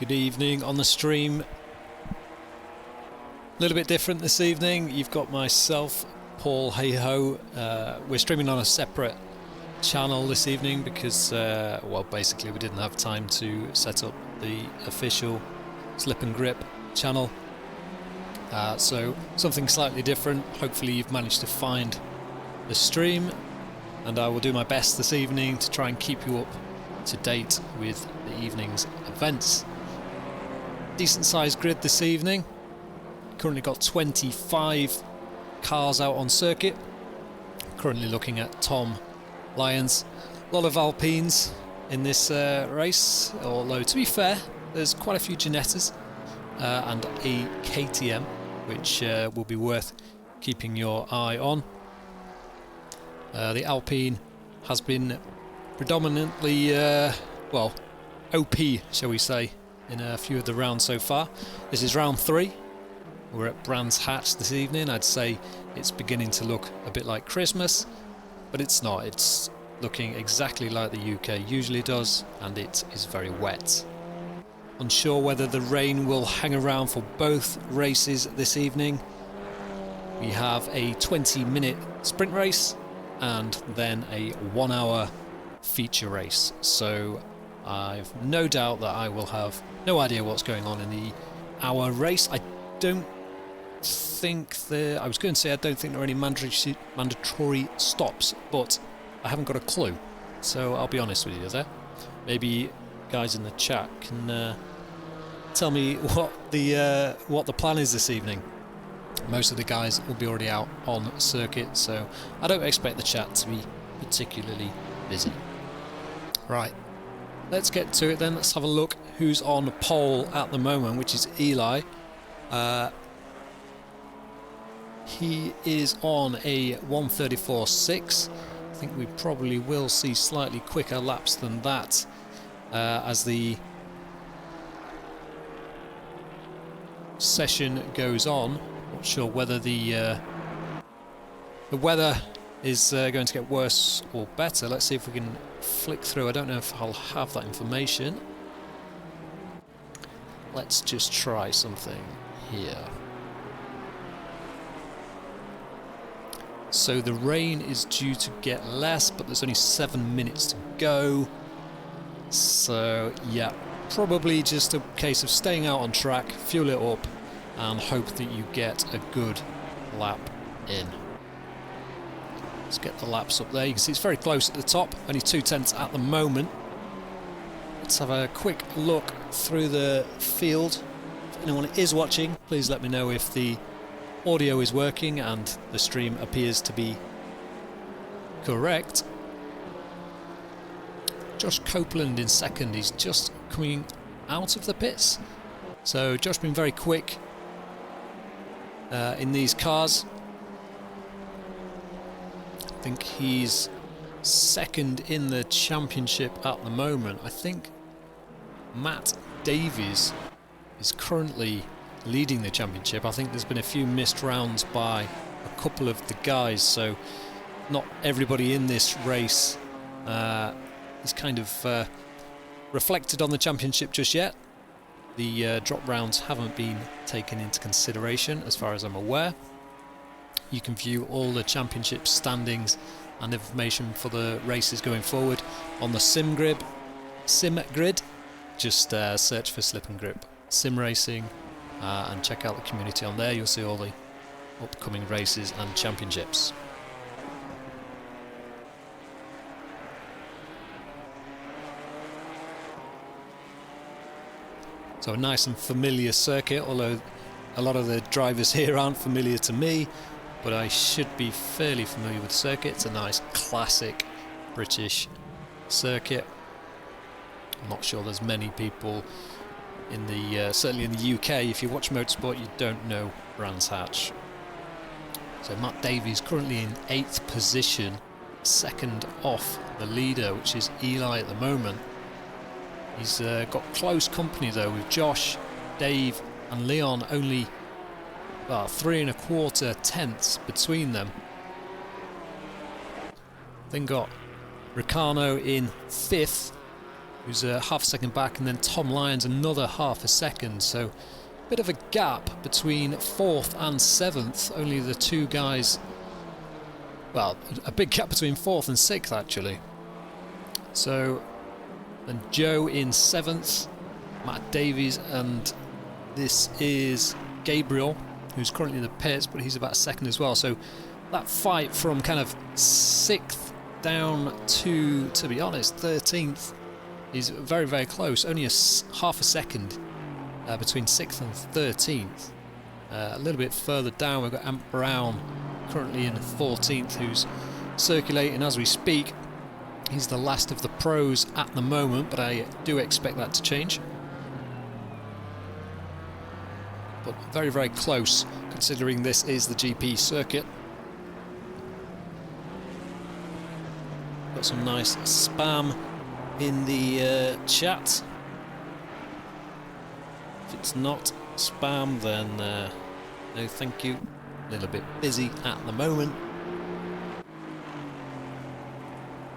Good evening on the stream. A little bit different this evening. You've got myself, Paul Hayho. We're streaming on a separate channel this evening because, well, basically we didn't have time to set up the official Slip and Grip channel. So something slightly different. Hopefully you've managed to find the stream, and I will do my best this evening to try and keep you up to date with the evening's events. Decent sized grid this evening. Currently got 25 cars out on circuit. Currently looking at Tom Lyons. A lot of Alpines in this race, although to be fair there's quite a few Ginettas and a KTM, which will be worth keeping your eye on. The Alpine has been predominantly, well, OP, shall we say, in a few of the rounds so far. This is round 3. We're at Brands Hatch this evening. I'd say it's beginning to look a bit like Christmas, but it's not. It's looking exactly like the UK usually does, and it is very wet. Unsure whether the rain will hang around for both races this evening. We have a 20-minute sprint race and then a 1 hour feature race. So I've no doubt that I will have no idea what's going on in the hour race. I don't think I was going to say I don't think there are any mandatory stops, but I haven't got a clue. So I'll be honest with you there. Maybe guys in the chat can tell me what the plan is this evening. Most of the guys will be already out on circuit, so I don't expect the chat to be particularly busy. Right, let's get to it then. Let's have a look who's on pole at the moment, which is Eli. He is on a 1:34.6. I think we probably will see slightly quicker laps than that as the session goes on. Not sure whether the weather is going to get worse or better. Let's see if we can flick through. I don't know if I'll have that information. Let's just try something here. So the rain is due to get less, but there's only 7 minutes to go. So yeah, probably just a case of staying out on track, fuel it up, and hope that you get a good lap in. Let's get the laps up there. You can see it's very close at the top, only 2/10 at the moment. Let's have a quick look through the field. If anyone is watching, please let me know if the audio is working and the stream appears to be correct. Josh Copeland in second. He's just coming out of the pits. So Josh been very quick in these cars. I think he's second in the championship at the moment. I think Matt Davies is currently leading the championship. I think there's been a few missed rounds by a couple of the guys, so not everybody in this race is kind of reflected on the championship just yet. The drop rounds haven't been taken into consideration as far as I'm aware. You can view all the championship standings and information for the races going forward on the sim grid. Just search for Slip and Grip Sim Racing and check out the community on there. You'll see all the upcoming races and championships. So a nice and familiar circuit, although a lot of the drivers here aren't familiar to me, but I should be fairly familiar with the circuit. It's a nice classic British circuit. I'm not sure there's many people in the certainly in the UK, if you watch motorsport, you don't know Brands Hatch. So Matt Davies currently in 8th position, second off the leader, which is Eli at the moment. He's got close company though with Josh, Dave and Leon, only 3 1/4 tenths between them. Then got Ricciardo in 5th, who's half a second back, and then Tom Lyons another half a second. So a bit of a gap between 4th and 7th. Only the two guys, well, a big gap between 4th and 6th actually. So, and Joe in 7th, Matt Davies, and this is Gabriel, who's currently in the pits, but he's about a second as well. So that fight from kind of 6th down to be honest, 13th is very, very close. Only half a second between 6th and 13th. A little bit further down, we've got Ant Brown currently in 14th, who's circulating as we speak. He's the last of the pros at the moment, but I do expect that to change. But very, very close, considering this is the GP circuit. Got some nice spam in the chat. If it's not spam, then no thank you. A little bit busy at the moment.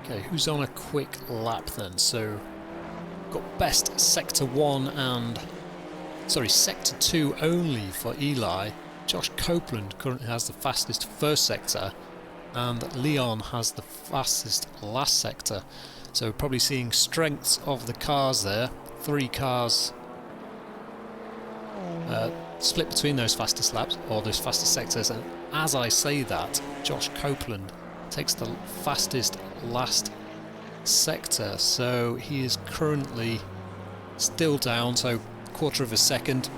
Okay, who's on a quick lap then? So, got best sector 1 and... sorry, sector 2 only for Eli. Josh Copeland currently has the fastest first sector, and Leon has the fastest last sector. So probably seeing strengths of the cars there. 3 cars split between those fastest laps, or those fastest sectors, and as I say that, Josh Copeland takes the fastest last sector, so he is currently still down, so quarter of a second.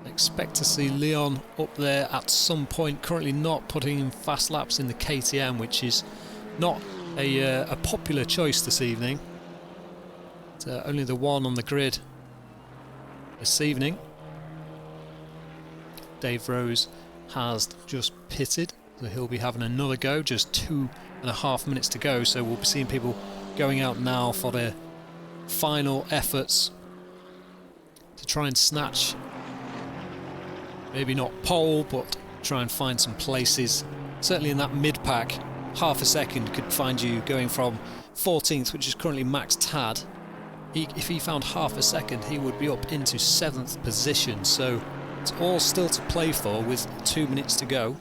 Expect to see Leon up there at some point, currently not putting in fast laps in the KTM, which is not a popular choice this evening. It's only the one on the grid this evening. Dave Rose has just pitted, so he'll be having another go, just 2.5 minutes to go, so we'll be seeing people going out now for their final efforts to try and snatch, maybe not pole, but try and find some places. Certainly in that mid-pack, half a second could find you going from 14th, which is currently Max Tad. If he found half a second, he would be up into 7th position, so it's all still to play for with 2 minutes to go.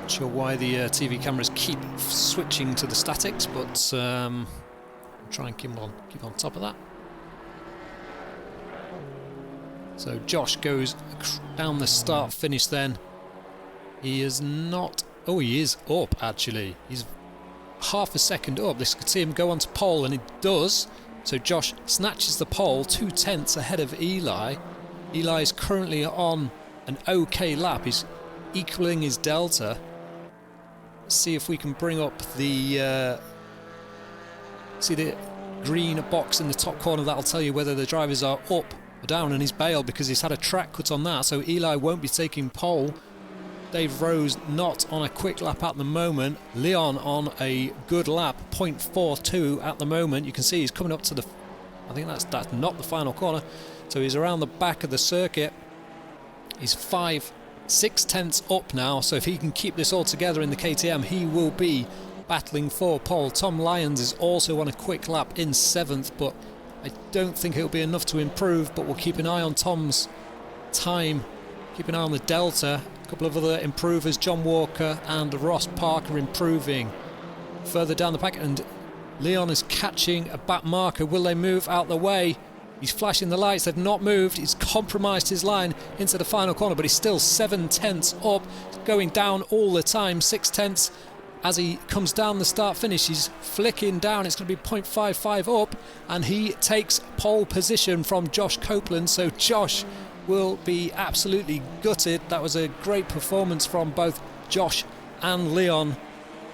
Not sure why the TV cameras keep switching to the statics, but try and keep on top of that. So Josh goes down the start finish then. He is not... oh, he is up actually. He's half a second up. This could see him go onto pole, and it does. So Josh snatches the pole, 2/10 ahead of Eli. Eli is currently on an okay lap. He's equaling his delta. Let's see if we can bring up the... see the green box in the top corner. That'll tell you whether the drivers are up or down, and he's bailed because he's had a track cut on that, so Eli won't be taking pole. Dave Rose not on a quick lap at the moment. Leon on a good lap, 0.42 at the moment. You can see he's coming up to the... I think that's not the final corner. So he's around the back of the circuit. He's 6/10 up now, so if he can keep this all together in the KTM, he will be battling for pole. Tom Lyons is also on a quick lap in 7th, but I don't think it'll be enough to improve, but we'll keep an eye on Tom's time, keep an eye on the delta. A couple of other improvers, John Walker and Ross Parker, improving further down the pack, and Leon is catching a back marker. Will they move out the way? He's flashing the lights. They've not moved. He's compromised his line into the final corner, but he's still 7/10 up, going down all the time. 6/10 as he comes down the start finish. He's flicking down. It's going to be 0.55 up, and he takes pole position from Josh Copeland. So Josh will be absolutely gutted. That was a great performance from both Josh and Leon,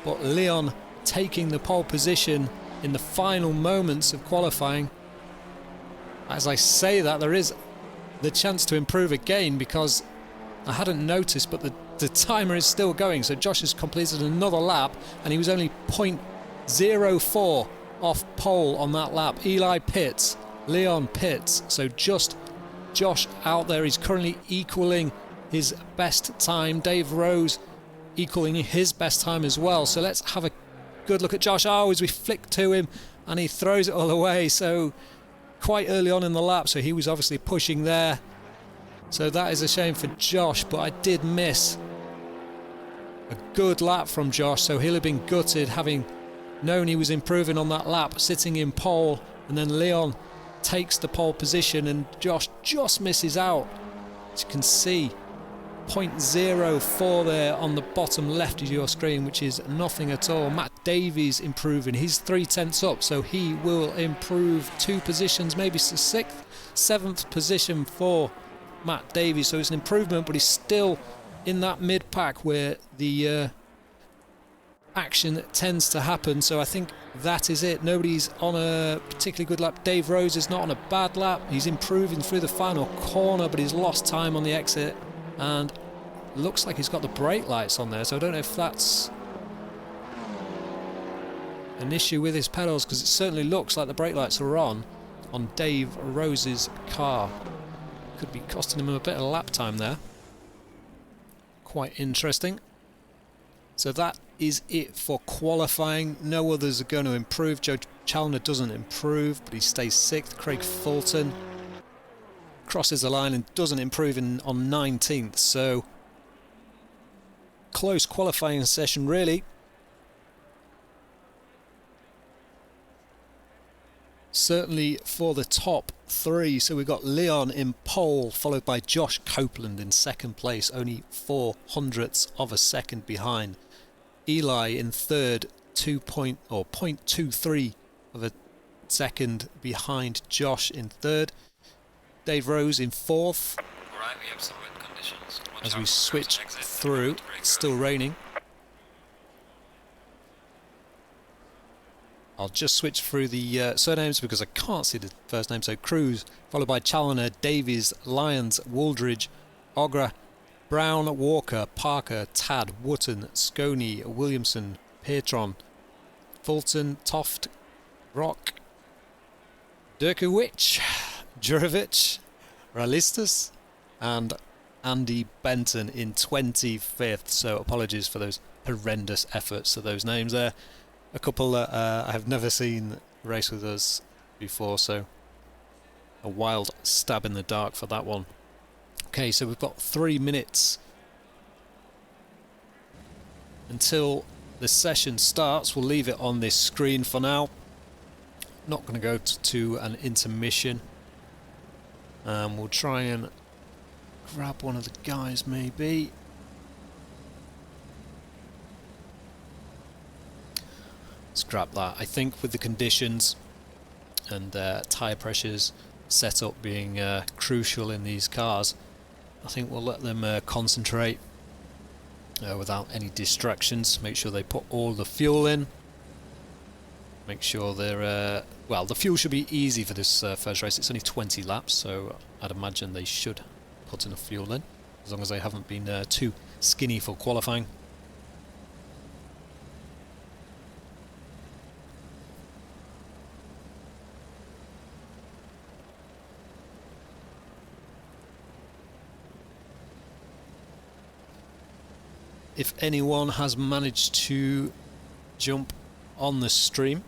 but Leon taking the pole position in the final moments of qualifying. As I say that, there is the chance to improve again, because I hadn't noticed, but the timer is still going. So Josh has completed another lap, and he was only 0.04 off pole on that lap. Eli pits, Leon pits, so just Josh out there. He's currently equaling his best time. Dave Rose equaling his best time as well. So let's have a good look at Josh. Oh, as we flick to him and he throws it all away. So quite early on in the lap, so he was obviously pushing there. So that is a shame for Josh, but I did miss a good lap from Josh, so he'll have been gutted having known he was improving on that lap, sitting in pole, and then Leon takes the pole position and Josh just misses out. As you can see, 0.04 there on the bottom left of your screen, which is nothing at all. Matt Davies improving, he's 0.3 up, so he will improve 2 positions, maybe 6th, 7th position for Matt Davies, so it's an improvement, but he's still in that mid-pack where the action tends to happen. So I think that is it. Nobody's on a particularly good lap. Dave Rose is not on a bad lap. He's improving through the final corner, but he's lost time on the exit, and looks like he's got the brake lights on there, so I don't know if that's an issue with his pedals, because it certainly looks like the brake lights are on Dave Rose's car. Could be costing him a bit of lap time there. Quite interesting. So that is it for qualifying. No others are going to improve. Joe Challoner doesn't improve, but he stays 6th. Craig Fulton crosses the line and doesn't improve on 19th. So close qualifying session, really. Certainly for the top 3. So we've got Leon in pole, followed by Josh Copeland in 2nd place, only 0.04 of a second behind. Eli in 3rd, 0.23 of a second behind Josh in 3rd. Dave Rose in 4th. Alright, we have some wind conditions. As we switch through, it's still raining. I'll just switch through the surnames because I can't see the first name. So Cruz, followed by Challoner, Davies, Lyons, Wooldridge, Ogra, Brown, Walker, Parker, Tad, Wotton, Sconey, Williamson, Petron, Fulton, Toft, Rock, Durkowicz, Jurovic, Ralistas, and Andy Benton in 25th. So apologies for those horrendous efforts to those names there. A couple that I have never seen race with us before, so a wild stab in the dark for that one. Okay, so we've got 3 minutes until the session starts. We'll leave it on this screen for now. Not going to go to an intermission. We'll try and grab one of the guys maybe. Scrap that. I think with the conditions and tyre pressures setup being crucial in these cars, I think we'll let them concentrate without any distractions. Make sure they put all the fuel in. Make sure they're well, the fuel should be easy for this first race. It's only 20 laps, so I'd imagine they should put enough fuel in, as long as they haven't been too skinny for qualifying. If anyone has managed to jump on the stream,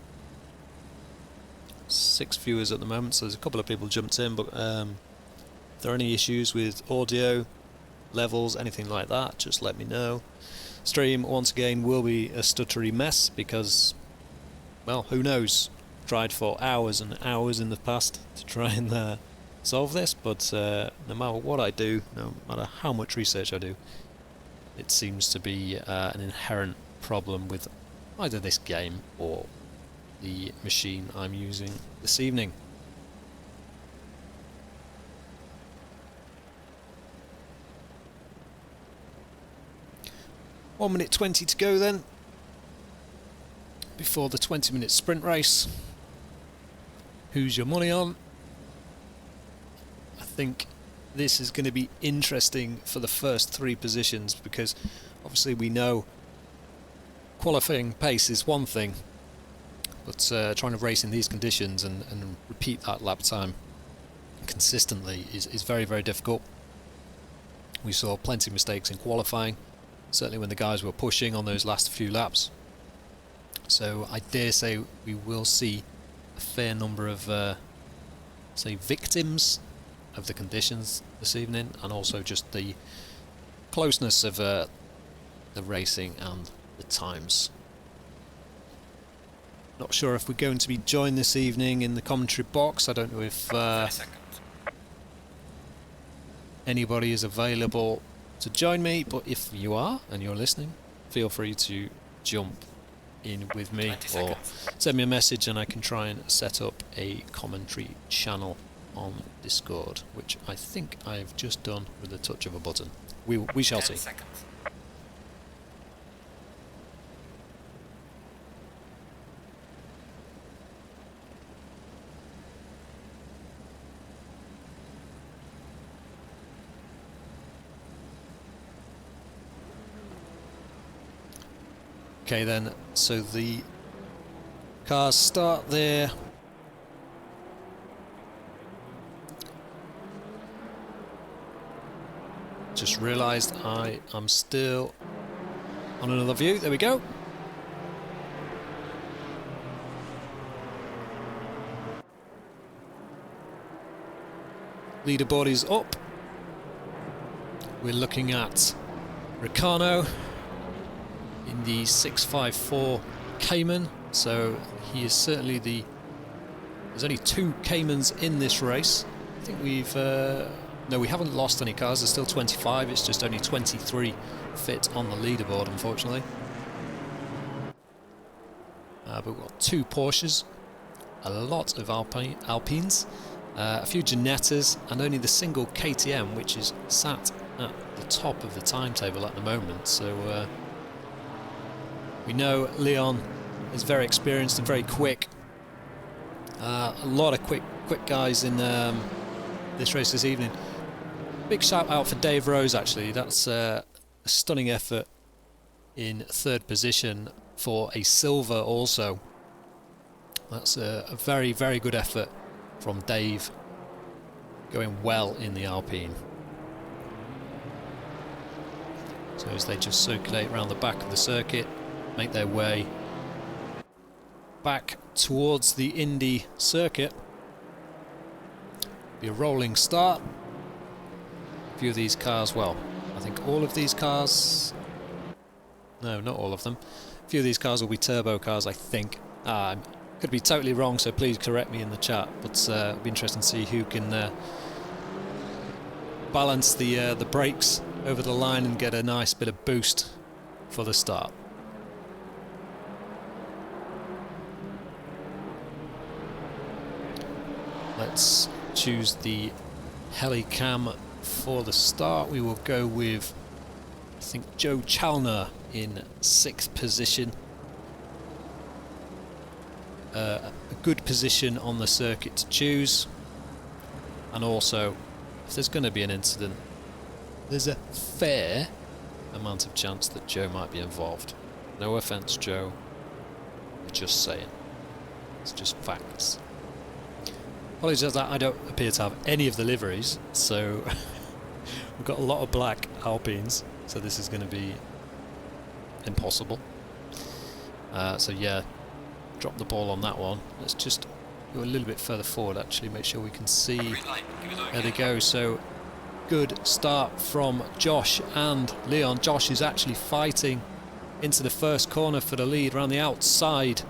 6 viewers at the moment, so there's a couple of people jumped in, but if there are any issues with audio levels, anything like that, just let me know. Stream once again will be a stuttery mess because, well, who knows, tried for hours and hours in the past to try and solve this, but no matter what I do, no matter how much research I do, it seems to be an inherent problem with either this game or the machine I'm using this evening. One minute 20 to go then, before the 20-minute sprint race. Who's your money on? I think this is going to be interesting for the first 3 positions, because obviously we know qualifying pace is one thing, but trying to race in these conditions and repeat that lap time consistently is very, very difficult. We saw plenty of mistakes in qualifying, certainly when the guys were pushing on those last few laps. So I dare say we will see a fair number of, say, victims of the conditions this evening, and also just the closeness of the racing and the times. Not sure if we're going to be joined this evening in the commentary box. I don't know if anybody is available to join me, but if you are and you're listening, feel free to jump in with me or send me a message, and I can try and set up a commentary channel on Discord, which I think I've just done with the touch of a button. We shall see. Seconds. Okay then, so the cars start there. Just realised I am still on another view. There we go. Leaderboard is up. We're looking at Ricciardo in the 654 Cayman, so he is certainly there's only 2 Caymans in this race. I think we've no, we haven't lost any cars. There's still 25. It's just only 23 fit on the leaderboard, unfortunately. But we've got 2 Porsches, a lot of Alpines, a few Ginettas, and only the single KTM, which is sat at the top of the timetable at the moment. So we know Leon is very experienced and very quick. A lot of quick guys in this race this evening. Big shout out for Dave Rose, actually. That's a stunning effort in 3rd position for a silver also. That's a very, very good effort from Dave, going well in the Alpine. So as they just circulate around the back of the circuit, make their way back towards the Indy circuit. Be a rolling start. A few of these cars, well, I think all of these cars, no, not all of them. A few of these cars will be turbo cars, I think. Could be totally wrong, so please correct me in the chat. But it'll be interesting to see who can balance the brakes over the line and get a nice bit of boost for the start. Let's choose the Helicam for the start. We will go with, I think, Joe Chalner in 6th position. A good position on the circuit to choose, and also if there's going to be an incident, there's a fair amount of chance that Joe might be involved. No offence, Joe, I'm just saying, it's just facts. Apologies that I don't appear to have any of the liveries, so we've got a lot of black Alpines, so this is going to be impossible. So yeah, drop the ball on that one. Let's just go a little bit further forward, actually, make sure we can see. There they go. So good start from Josh and Leon. Josh is actually fighting into the first corner for the lead around the outside.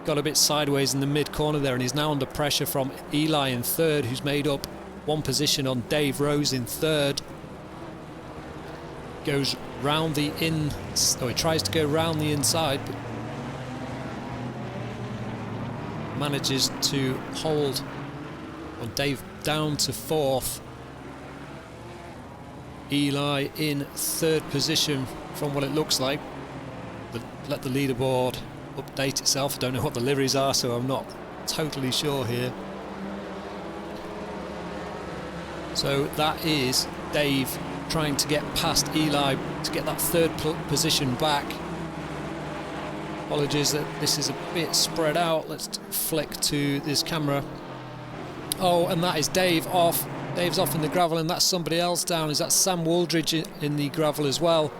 Got a bit sideways in the mid corner there, and he's now under pressure from Eli in 3rd, who's made up 1 position on Dave Rose in 3rd. Goes round the he tries to go round the inside, but manages to hold on Dave down to 4th. Eli in 3rd position from what it looks like. Let the leaderboard update itself. I don't know what the liveries are, so I'm not totally sure here. So that is Dave trying to get past Eli to get that 3rd position back. Apologies that this is a bit spread out. Let's flick to this camera. Oh, and that is Dave off. Dave's off in the gravel, and that's somebody else down. Is that Sam Wooldridge in the gravel as well?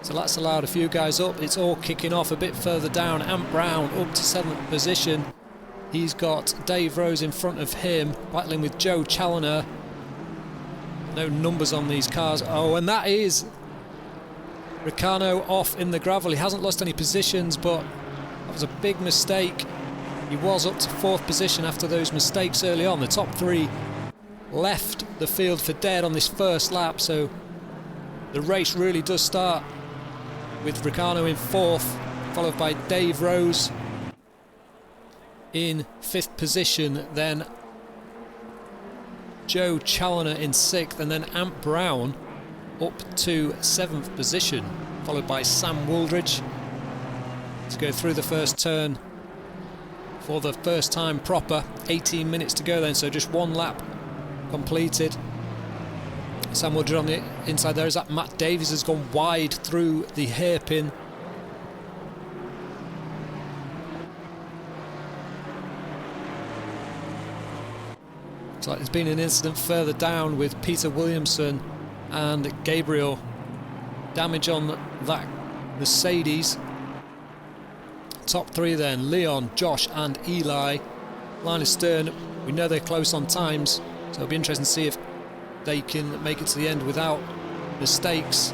So that's allowed a few guys up. It's all kicking off a bit further down. Ant Brown up to 7th position. He's got Dave Rose in front of him, battling with Joe Challoner. No numbers on these cars. Oh, and that is Ricciardo off in the gravel. He hasn't lost any positions, but that was a big mistake. He was up to 4th position after those mistakes early on. The top 3 left the field for dead on this first lap, so the race really does start with Ricciardo in 4th, followed by Dave Rose in 5th position, then Joe Challoner in 6th, and then Ant Brown up to 7th position, followed by Sam Wooldridge to go through the first turn for the first time proper. 18 minutes to go then, so just 1 lap completed. Sam Wooldridge on the inside there. Is that Matt Davies has gone wide through the hairpin. Looks like there's been an incident further down with Peter Williamson and Gabriel. Damage on that Mercedes. Top 3 then, Leon, Josh and Eli. Line astern, we know they're close on times, so it'll be interesting to see if they can make it to the end without mistakes.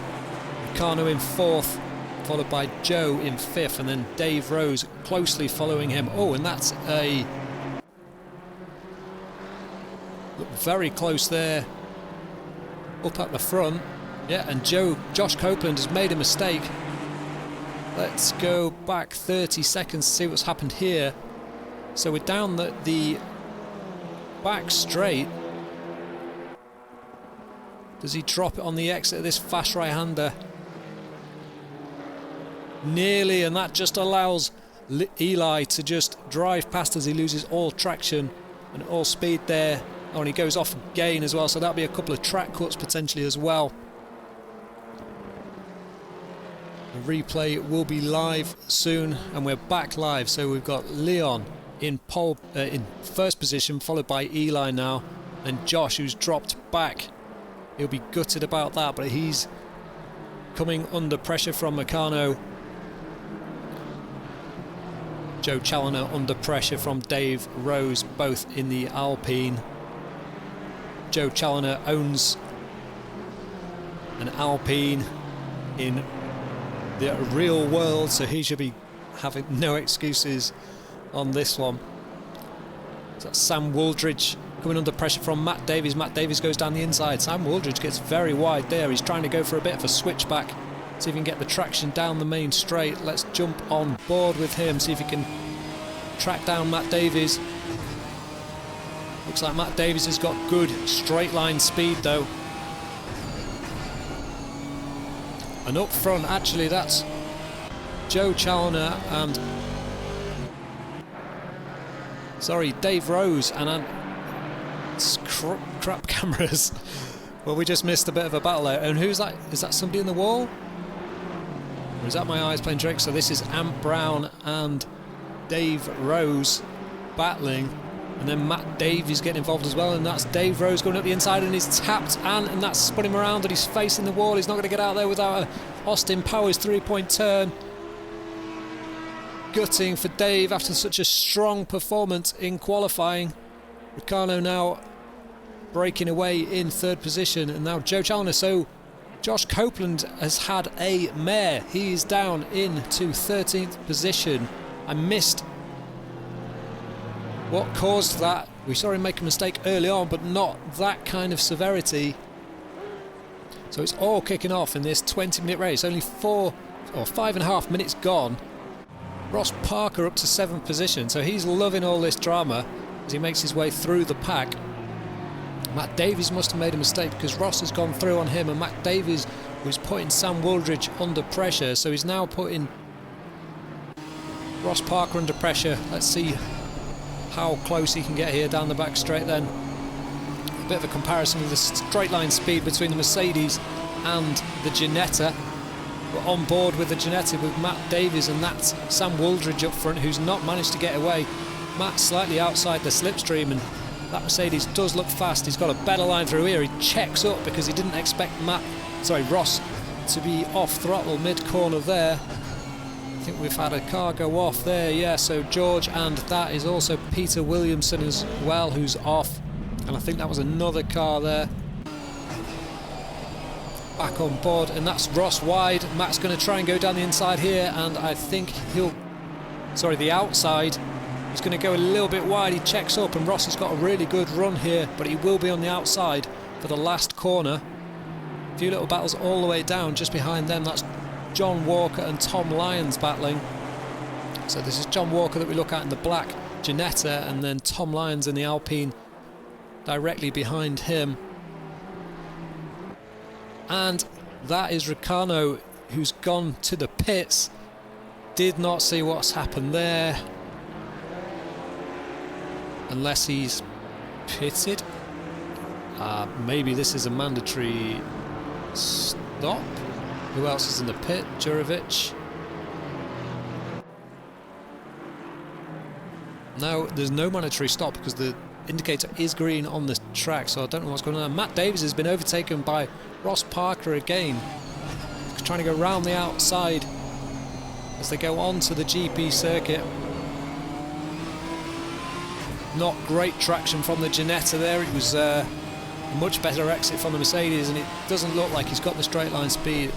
Ricciardo in 4th, followed by Joe in 5th, and then Dave Rose closely following him. Oh, and that's a... look very close there, up at the front. Yeah, and Josh Copeland has made a mistake. Let's go back 30 seconds to see what's happened here. So we're down the back straight. Does he drop it on the exit of this fast right-hander? Nearly, and that just allows Eli to just drive past as he loses all traction and all speed there. Oh, and he goes off again as well, so that'll be a couple of track cuts potentially as well. The replay will be live soon, and we're back live. So we've got Leon in first position, followed by Eli now, and Josh, who's dropped back. He'll be gutted about that, but he's coming under pressure from Meccano. Joe Challoner under pressure from Dave Rose, both in the Alpine. Joe Challoner owns an Alpine in the real world, so he should be having no excuses on this one. So that's Sam Wooldridge coming under pressure from Matt Davies. Matt Davies goes down the inside. Sam Wooldridge gets very wide there. He's trying to go for a bit of a switchback, see if he can get the traction down the main straight. Let's jump on board with him, see if he can track down Matt Davies. Looks like Matt Davies has got good straight line speed though. And up front, actually, that's Joe Challoner and Dave Rose, and crap cameras. Well, we just missed a bit of a battle there. And who's that? Is that somebody in the wall? Or is that my eyes playing tricks? So this is Ant Brown and Dave Rose battling, and then Matt Davies getting involved as well, and that's Dave Rose going up the inside, and he's tapped, and that's spun him around, and he's facing the wall. He's not going to get out there without a Austin Powers 3-point turn. Gutting for Dave after such a strong performance in qualifying. Ricciardo now breaking away in 3rd position, and now Joe Challoner. So Josh Copeland has had a mare. He is down into 13th position. I missed what caused that. We saw him make a mistake early on, but not that kind of severity. So it's all kicking off in this 20-minute race. Only 5.5 minutes gone. Ross Parker up to 7th position, so he's loving all this drama as he makes his way through the pack. Matt Davies must have made a mistake because Ross has gone through on him, and Matt Davies was putting Sam Wooldridge under pressure, so he's now putting Ross Parker under pressure. Let's see how close he can get here down the back straight then. A bit of a comparison with the straight line speed between the Mercedes and the Ginetta. We're on board with the Ginetta with Matt Davies, and that's Sam Wooldridge up front, who's not managed to get away. Matt slightly outside the slipstream, and That Mercedes does look fast. He's got a better line through here. He checks up because he didn't expect Ross to be off throttle mid-corner there. I think we've had a car go off there, yeah, so George, and that is also Peter Williamson as well, who's off. And I think that was another car there. Back on board, and that's Ross wide. Matt's going to try and go down the inside here, and I think the outside. He's going to go a little bit wide. He checks up, and Ross has got a really good run here, but he will be on the outside for the last corner. A few little battles all the way down. Just behind them, that's John Walker and Tom Lyons battling. So this is John Walker that we look at in the black Ginetta, and then Tom Lyons in the Alpine directly behind him. And that is Ricciardo, who's gone to the pits. Did not see what's happened there, unless he's pitted. Maybe this is a mandatory stop. Who else is in the pit? Jurovic. No, there's no mandatory stop because the indicator is green on the track, so I don't know what's going on. Matt Davies has been overtaken by Ross Parker again, trying to go round the outside as they go on to the GP circuit. Not great traction from the Ginetta there. It was a much better exit from the Mercedes, and it doesn't look like he's got the straight line speed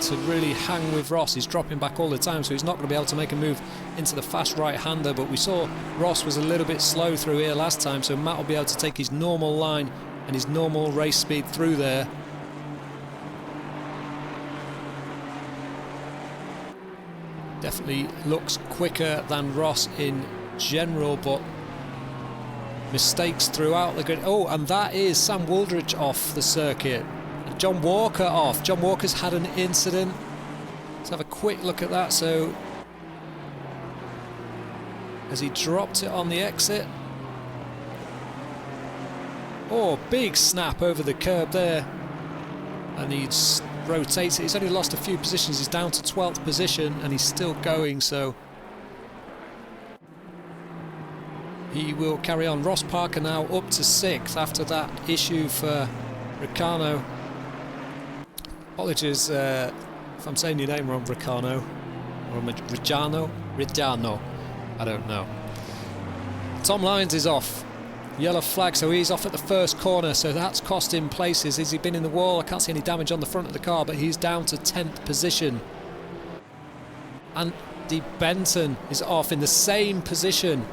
to really hang with Ross. He's dropping back all the time, so he's not going to be able to make a move into the fast right-hander. But we saw Ross was a little bit slow through here last time, so Matt will be able to take his normal line and his normal race speed through there. Definitely looks quicker than Ross in general, but mistakes throughout the grid. Oh, and that is Sam Wooldridge off the circuit. John Walker off. John Walker's had an incident. Let's have a quick look at that. So, as he dropped it on the exit. Oh, big snap over the curb there. And he rotates it. He's only lost a few positions. He's down to 12th position and he's still going, so he will carry on. Ross Parker now up to 6th after that issue for Ricciardo. Apologies if I'm saying your name wrong, Ricciardo, or Ricciardo, I don't know. Tom Lyons is off. Yellow flag, so he's off at the first corner, so that's cost him places. Has he been in the wall? I can't see any damage on the front of the car, but he's down to 10th position. Andy Benton is off in the same position.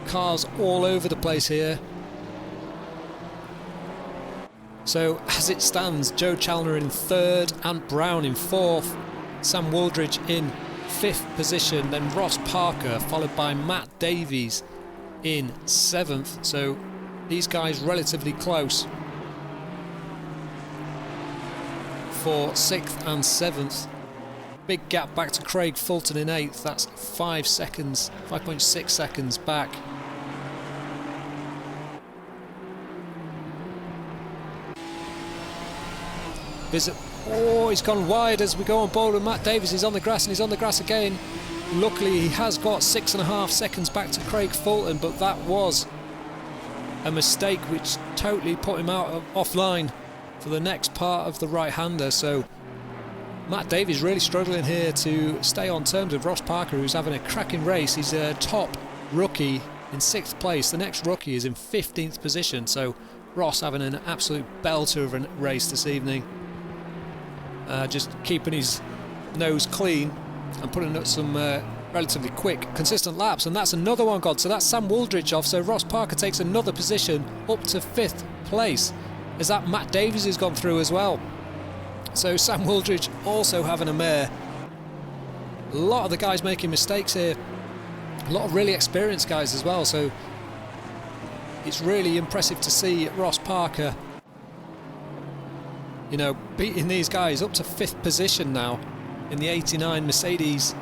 Cars all over the place here. So as it stands, Joe Chalner in 3rd, Ant Brown in 4th, Sam Wooldridge in 5th position, then Ross Parker followed by Matt Davies in 7th. So these guys relatively close for 6th and 7th. Big gap back to Craig Fulton in 8th. That's 5 seconds, 5.6 seconds back. Oh, he's gone wide as we go on board with Matt Davies. He's on the grass and he's on the grass again. Luckily, he has got 6.5 seconds back to Craig Fulton, but that was a mistake which totally put him out offline for the next part of the right-hander. So Matt Davies really struggling here to stay on terms with Ross Parker, who's having a cracking race. He's a top rookie in 6th place. The next rookie is in 15th position. So Ross having an absolute belter of a race this evening. Just keeping his nose clean and putting up some relatively quick, consistent laps. And that's another one gone. So that's Sam Wooldridge off. So Ross Parker takes another position up to 5th place. As that Matt Davies has gone through as well. So Sam Wooldridge also having a mare. A lot of the guys making mistakes here. A lot of really experienced guys as well. So it's really impressive to see Ross Parker, you know, beating these guys up to 5th position now in the 89 Mercedes.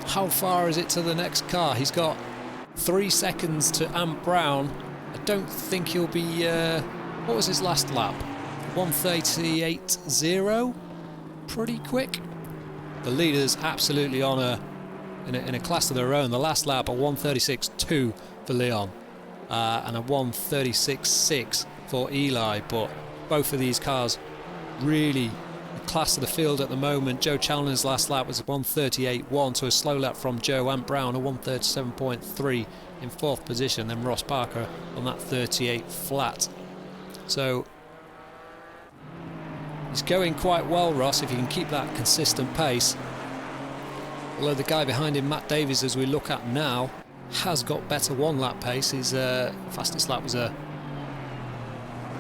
How far is it to the next car? He's got 3 seconds to Ant Brown. I don't think he'll be... what was his last lap? 1:38.0. Pretty quick. The leader's absolutely on a in a class of their own. The last lap a 1:36.2 for Leon and a 1:36.6 for Eli, but both of these cars really the class of the field at the moment. Joe Challoner's last lap was a 1:38.1, so a slow lap from Joe. Ant Brown a 1:37.3 in 4th position, then Ross Parker on that 38 flat. So he's going quite well, Ross, if you can keep that consistent pace. Although the guy behind him, Matt Davies, as we look at now, has got better one-lap pace. His fastest lap was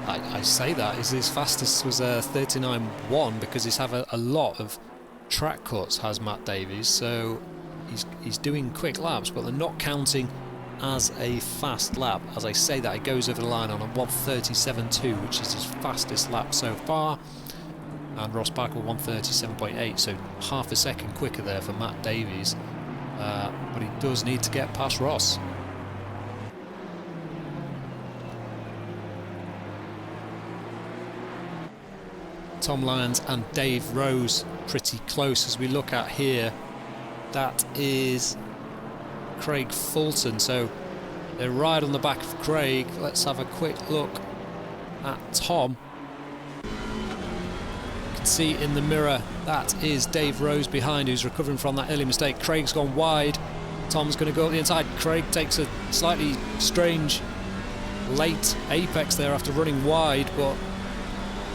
I say that, his fastest was a 39.1 because he's had a lot of track cuts, has Matt Davies. So he's doing quick laps, but they're not counting as a fast lap. As I say that, it goes over the line on a 1:37.2, which is his fastest lap so far. And Ross Parker 1:37.8, so half a second quicker there for Matt Davies. But he does need to get past Ross. Tom Lyons and Dave Rose pretty close as we look at here. That is Craig Fulton, so they're right on the back of Craig. Let's have a quick look at Tom. You can see in the mirror that is Dave Rose behind, who's recovering from that early mistake. Craig's gone wide, Tom's going to go up the inside. Craig takes a slightly strange late apex there after running wide, but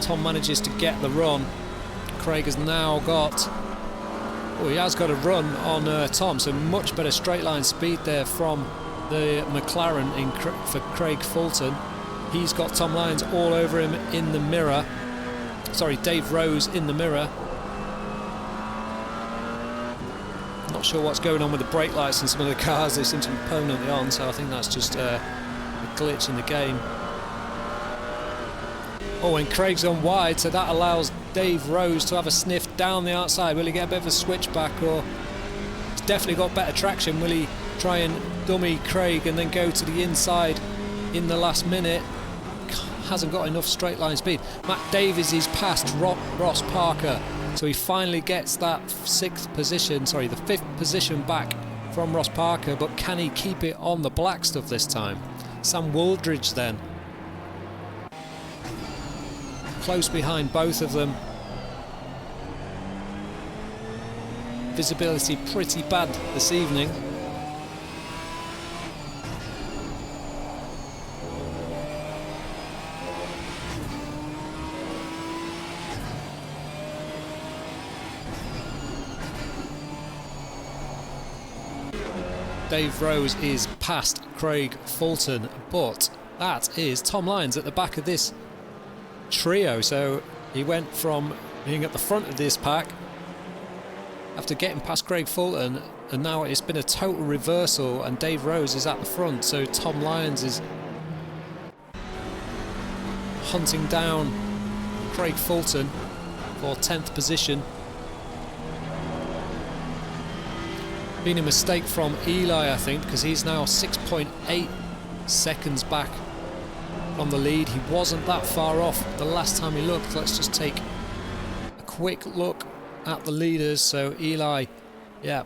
Tom manages to get the run. Craig has now got, he has got a run on Tom, so much better straight line speed there from the McLaren for Craig Fulton. He's got Tom Lyons all over him in the mirror. Sorry, Dave Rose in the mirror. Not sure what's going on with the brake lights in some of the cars. They seem to be permanently on, so I think that's just a glitch in the game. Oh, and Craig's gone wide, so that allows Dave Rose to have a sniff down the outside. Will he get a bit of a switchback, or he's definitely got better traction? Will he try and dummy Craig and then go to the inside in the last minute? Hasn't got enough straight line speed. Matt Davies is past Ross Parker, so he finally gets that the 5th position back from Ross Parker, but can he keep it on the black stuff this time? Sam Wooldridge then close behind both of them. Visibility pretty bad this evening. Dave Rose is past Craig Fulton, but that is Tom Lyons at the back of this trio. So he went from being at the front of this pack after getting past Craig Fulton, and now it's been a total reversal and Dave Rose is at the front. So Tom Lyons is hunting down Craig Fulton for 10th position. Been a mistake from Eli, I think, because he's now 6.8 seconds back from the lead. He wasn't that far off the last time he looked. Let's just take a quick look at the leaders. So Eli,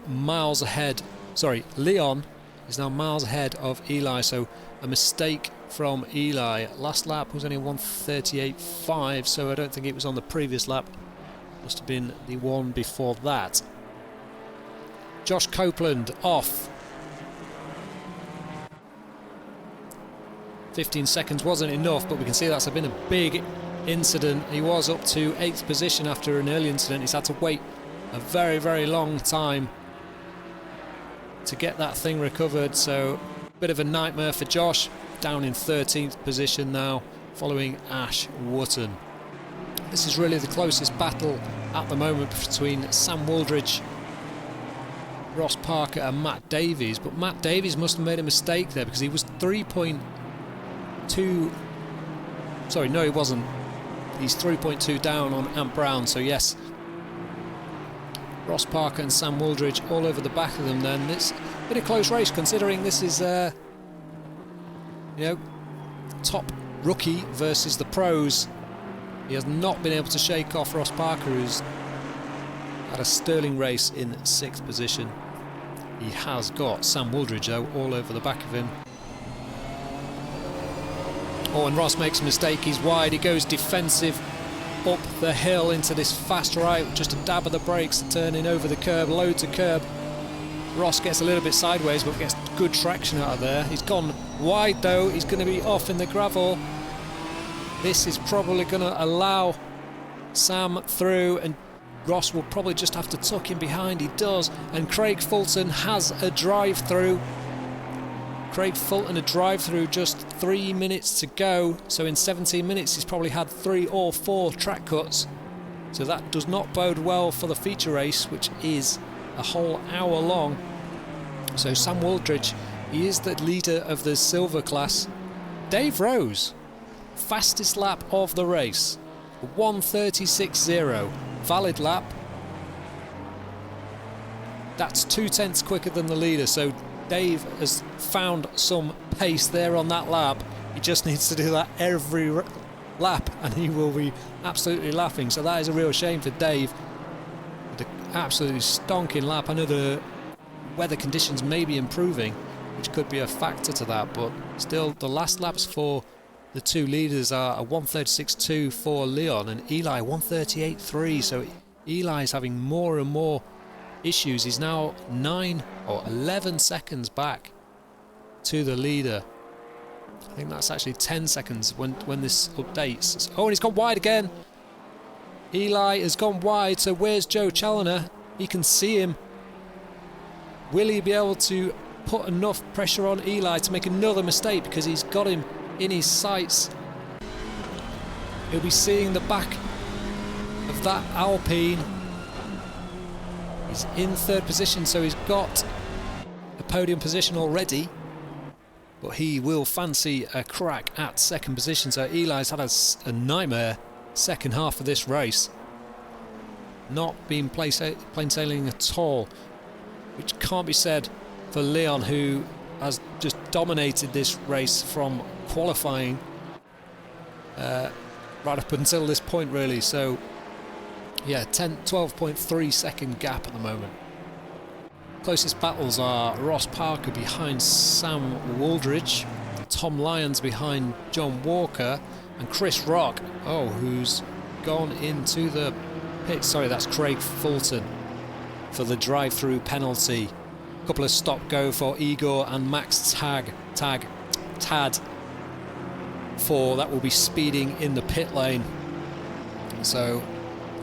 miles ahead. Sorry, Leon is now miles ahead of Eli, so a mistake from Eli. Last lap was only 1:38.5, so I don't think it was on the previous lap. Must have been the one before that. Josh Copeland off. 15 seconds wasn't enough, but we can see that's been a big incident. He was up to 8th position after an early incident. He's had to wait a very, very long time to get that thing recovered, so a bit of a nightmare for Josh. Down in 13th position now, following Ash Wotton. This is really the closest battle at the moment between Sam Wooldridge, Ross Parker and Matt Davies, but Matt Davies must have made a mistake there because he was 3.2, sorry, no he wasn't, he's 3.2 down on Ant Brown, so yes, Ross Parker and Sam Wooldridge all over the back of them then. It's been a close race considering this is top rookie versus the pros. He has not been able to shake off Ross Parker, who's had a sterling race in 6th position. He has got Sam Wooldridge though all over the back of him. Oh, and Ross makes a mistake. He's wide. He goes defensive up the hill into this fast right. Just a dab of the brakes, turning over the curb, loads of curb. Ross gets a little bit sideways, but gets good traction out of there. He's gone wide though. He's going to be off in the gravel. This is probably going to allow Sam through, and Ross will probably just have to tuck him behind. He does, and Craig Fulton has a drive-through. Craig Fulton a drive-through, just 3 minutes to go. So in 17 minutes he's probably had 3 or 4 track cuts. So that does not bode well for the feature race, which is a whole hour long. So Sam Wooldridge, he is the leader of the silver class. Dave Rose, fastest lap of the race, 1:36.0, valid lap. That's 2/10 quicker than the leader, so Dave has found some pace there on that lap. He just needs to do that every lap and he will be absolutely laughing. So that is a real shame for Dave. The absolutely stonking lap. I know the weather conditions may be improving, which could be a factor to that, but still the last laps for the two leaders are a 1:36.2 for Leon and Eli 1:38.3. So Eli's having more and more issues. He's now 9 or 11 seconds back to the leader. I think that's actually 10 seconds when this updates. Oh, and he's gone wide again. Eli has gone wide, so where's Joe Challoner? He can see him. Will he be able to put enough pressure on Eli to make another mistake, because he's got him in his sights? He'll be seeing the back of that Alpine. He's in 3rd position, so he's got a podium position already, but he will fancy a crack at 2nd position. So Eli's had a nightmare second half of this race, not been plain sailing at all, which can't be said for Leon, who has just dominated this race from qualifying right up until this point really. So yeah, 12.3 second gap at the moment. Closest battles are Ross Parker behind Sam Wooldridge, Tom Lyons behind John Walker, and Chris Rock, who's gone into the pit. Sorry, that's Craig Fulton for the drive-through penalty. A couple of stop-go for Igor and Max Tad for that will be speeding in the pit lane. So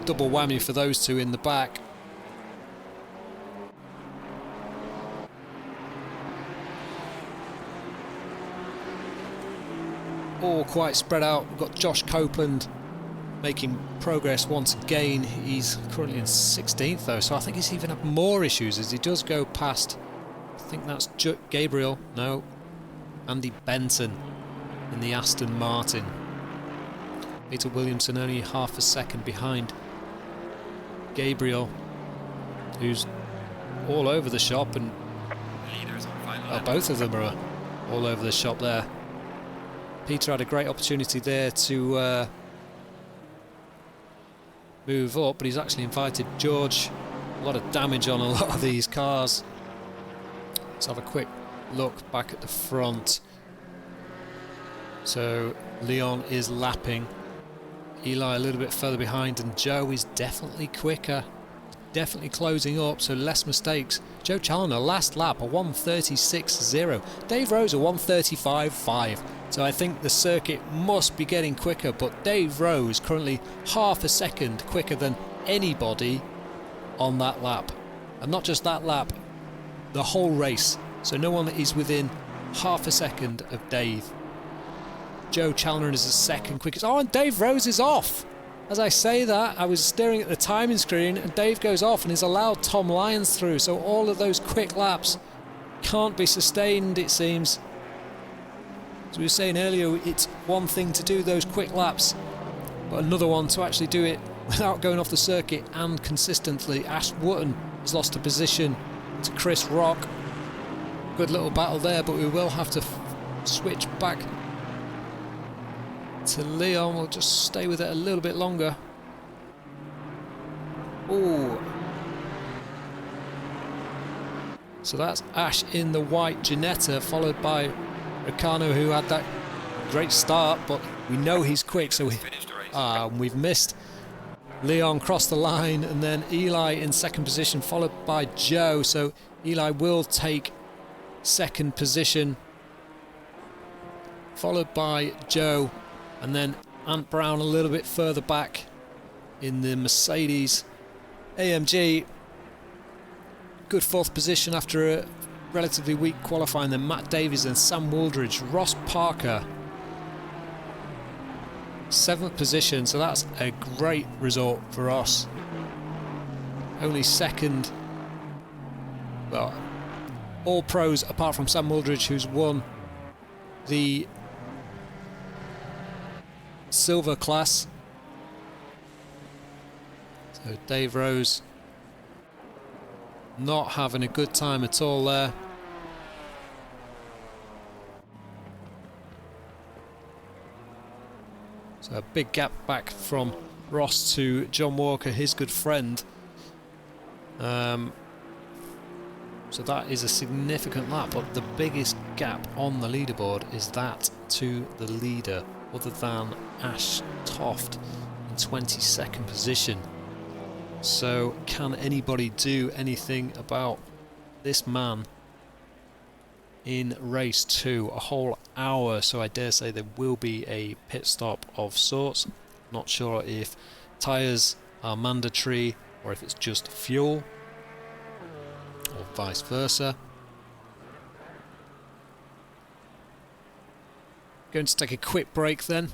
double whammy for those two in the back. All quite spread out. We've got Josh Copeland making progress once again. He's currently in 16th though, so I think he's even had more issues as he does go past, I think that's Gabriel, no, Andy Benton in the Aston Martin. Peter Williamson only half a second behind Gabriel, who's all over the shop, and both of them are all over the shop there. Peter had a great opportunity there to move up, but he's actually invited George. A lot of damage on a lot of these cars. Let's have a quick look back at the front. So Leon is lapping. Eli a little bit further behind, and Joe is definitely quicker, definitely closing up, so less mistakes. Joe Challoner last lap a 1:36.0, Dave Rose a 1:35.5. So I think the circuit must be getting quicker, but Dave Rose currently half a second quicker than anybody on that lap, and not just that lap, the whole race. So no one is within half a second of Dave. Joe Challoner is the second quickest. Oh, and Dave Rose is off. As I say that, I was staring at the timing screen, and Dave goes off and has allowed Tom Lyons through. So all of those quick laps can't be sustained, it seems. As we were saying earlier, it's one thing to do those quick laps, but another one to actually do it without going off the circuit and consistently. Ash Wotton has lost a position to Chris Rock. Good little battle there, but we will have to switch back to Leon. We'll just stay with it a little bit longer. Oh, So that's Ash in the white Ginetta, followed by Ricciardo, who had that great start, but we know he's quick, so we've missed. Leon crossed the line, and then Eli in second position, followed by Joe. So Eli will take second position, followed by Joe, and then Ant Brown a little bit further back in the Mercedes AMG. Good fourth position after a relatively weak qualifying. Then Matt Davies and Sam Wooldridge. Ross Parker, seventh position, so that's a great result for us. Only second, well, all pros apart from Sam Wooldridge, who's won the silver class. So Dave Rose not having a good time at all there. So a big gap back from Ross to John Walker, his good friend. So that is a significant lap, but the biggest gap on the leaderboard is that to the leader, other than Ash Toft in 22nd position. So can anybody do anything about this man in race 2? A whole hour, so I dare say there will be a pit stop of sorts. Not sure if tyres are mandatory or if it's just fuel, or vice versa. Going to take a quick break then.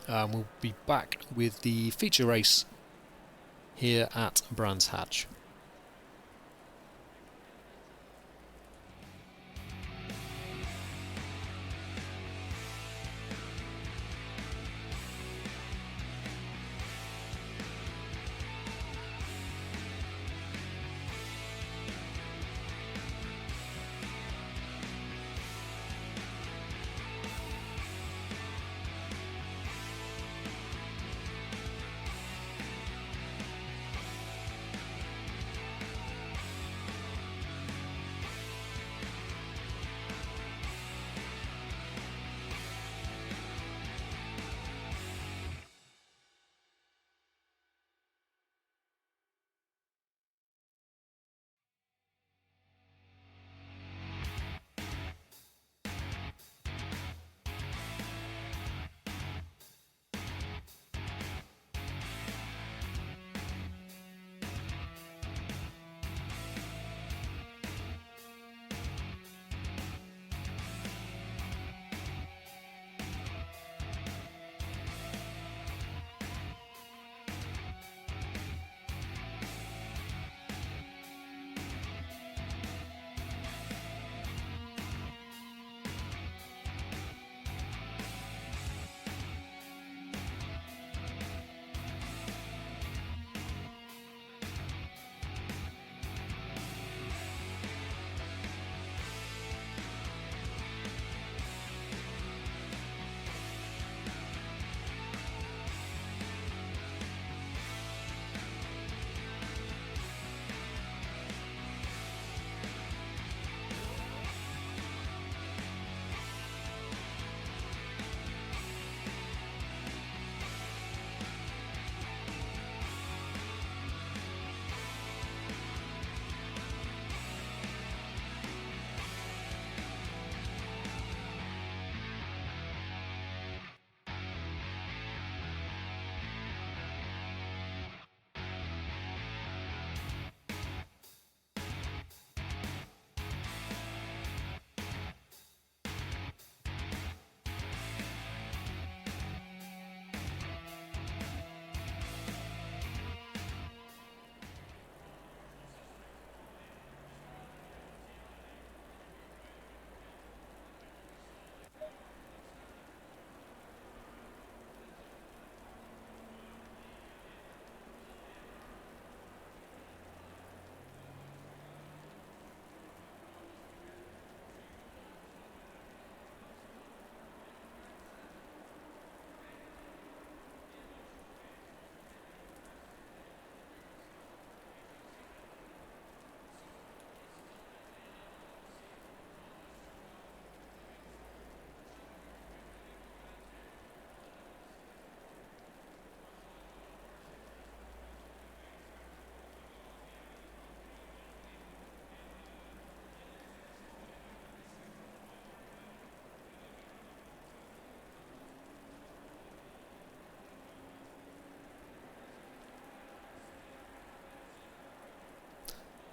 We'll be back with the feature race here at Brands Hatch.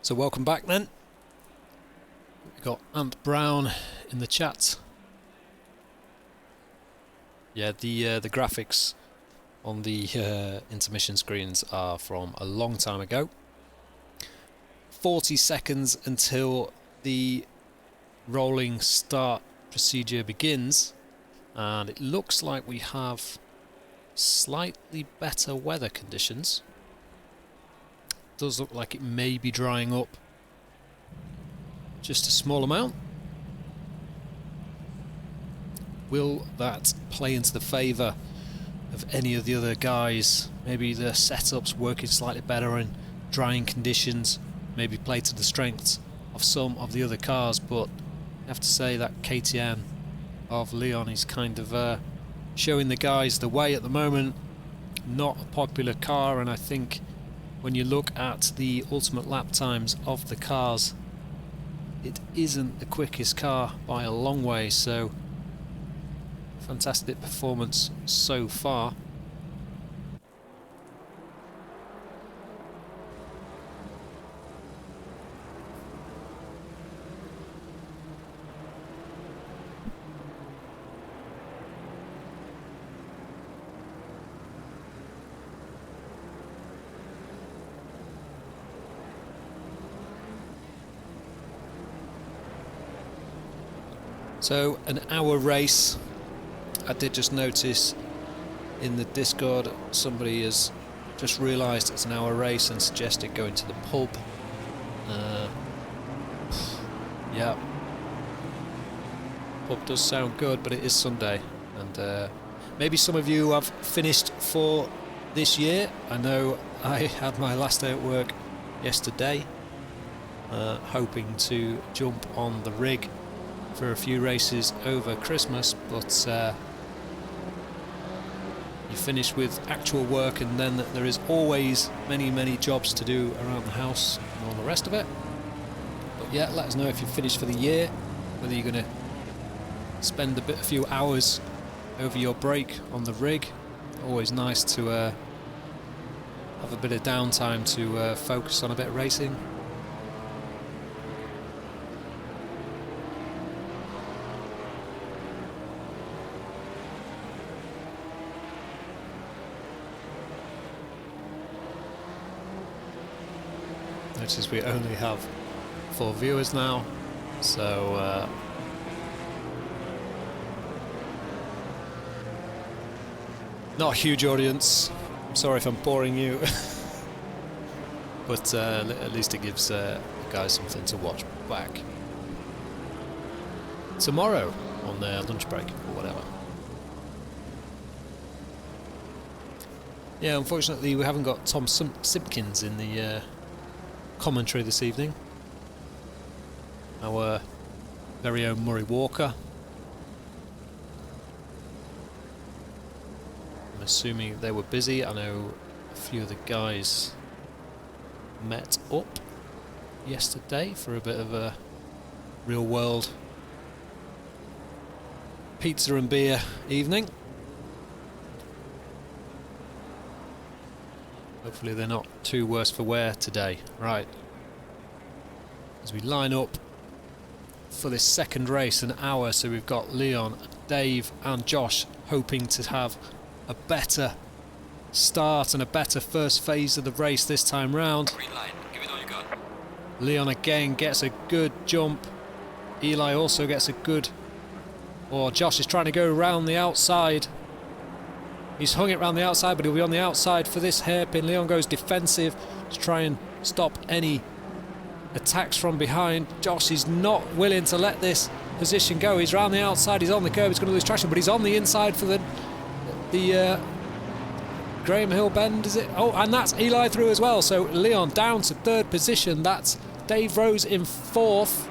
So welcome back then. We've got Ant Brown in the chat. Yeah, the graphics on the intermission screens are from a long time ago. 40 seconds until the rolling start procedure begins, and it looks like we have slightly better weather conditions. Does look like it may be drying up just a small amount. Will that play into the favour of any of the other guys? Maybe the setup's working slightly better in drying conditions, maybe play to the strengths of some of the other cars, but I have to say that KTM of Leon is kind of showing the guys the way at the moment. Not a popular car, and I think when you look at the ultimate lap times of the cars, it isn't the quickest car by a long way, so fantastic performance so far. So an hour race. I did just notice in the Discord somebody has just realised it's an hour race and suggested going to the pub. Yeah, pub does sound good, but it is Sunday, and maybe some of you have finished for this year. I know I had my last day at work yesterday, hoping to jump on the rig for a few races over Christmas, but you finish with actual work, and then there is always many jobs to do around the house and all the rest of it. But yeah, let us know if you've finished for the year, whether you're going to spend a few hours over your break on the rig. Always nice to have a bit of downtime to focus on a bit of racing. Notice we only have 4 viewers now, so not a huge audience. I'm sorry if I'm boring you, but at least it gives the guys something to watch back tomorrow on their lunch break or whatever. Yeah, unfortunately we haven't got Tom Simpkins in the commentary this evening. Our very own Murray Walker. I'm assuming they were busy. I know a few of the guys met up yesterday for a bit of a real world pizza and beer evening. Hopefully they're not too worse for wear today. Right, as we line up for this second race, an hour, so we've got Leon, Dave and Josh hoping to have a better start and a better first phase of the race this time round. Green line, give it all you got. Leon again gets a good jump. Eli also gets a good... Or Josh is trying to go around the outside. He's hung it around the outside, but he'll be on the outside for this hairpin. Leon goes defensive to try and stop any attacks from behind. Josh is not willing to let this position go. He's around the outside, he's on the curb, he's going to lose traction, but he's on the inside for the Graham Hill bend, is it? Oh, and that's Eli through as well. So Leon down to third position. That's Dave Rose in fourth.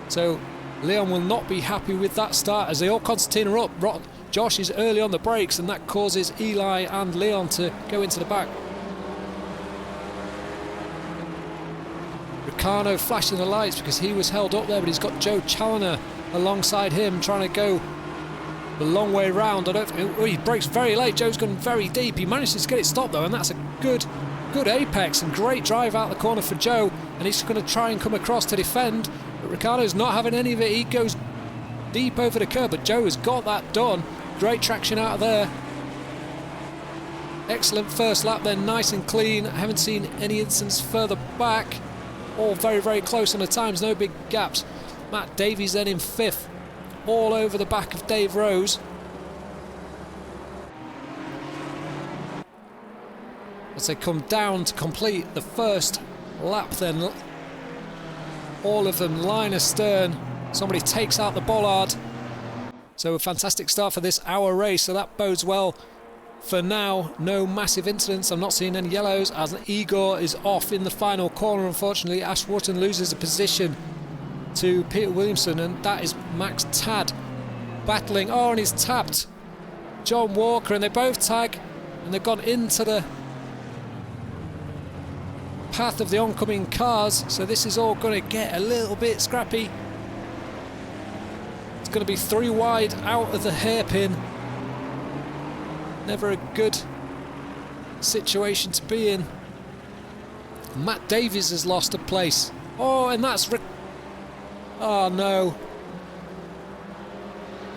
So Leon will not be happy with that start as they all concertina up. Josh is early on the brakes, and that causes Eli and Leon to go into the back. Ricciardo flashing the lights because he was held up there, but he's got Joe Challoner alongside him trying to go the long way round. He brakes very late. Joe's gone very deep. He manages to get it stopped though, and that's a good good apex and great drive out the corner for Joe, and he's going to try and come across to defend, but Ricciardo's not having any of it. He goes deep over the curb, but Joe has got that done. Great traction out of there. Excellent first lap then, nice and clean. I haven't seen any instance further back. All very, very close on the times, no big gaps. Matt Davies then in 5th, all over the back of Dave Rose. As they come down to complete the first lap then, all of them line astern. Somebody takes out the bollard. So a fantastic start for this hour race, so that bodes well for now. No massive incidents, I'm not seeing any yellows, as Igor is off in the final corner. Unfortunately, Ash Wharton loses a position to Peter Williamson, and that is Max Tad battling. Oh, and he's tapped John Walker, and they both tag, and they've gone into the path of the oncoming cars, so this is all going to get a little bit scrappy. It's going to be 3 wide out of the hairpin. Never a good situation to be in. Matt Davies has lost a place. Oh, and that's oh no,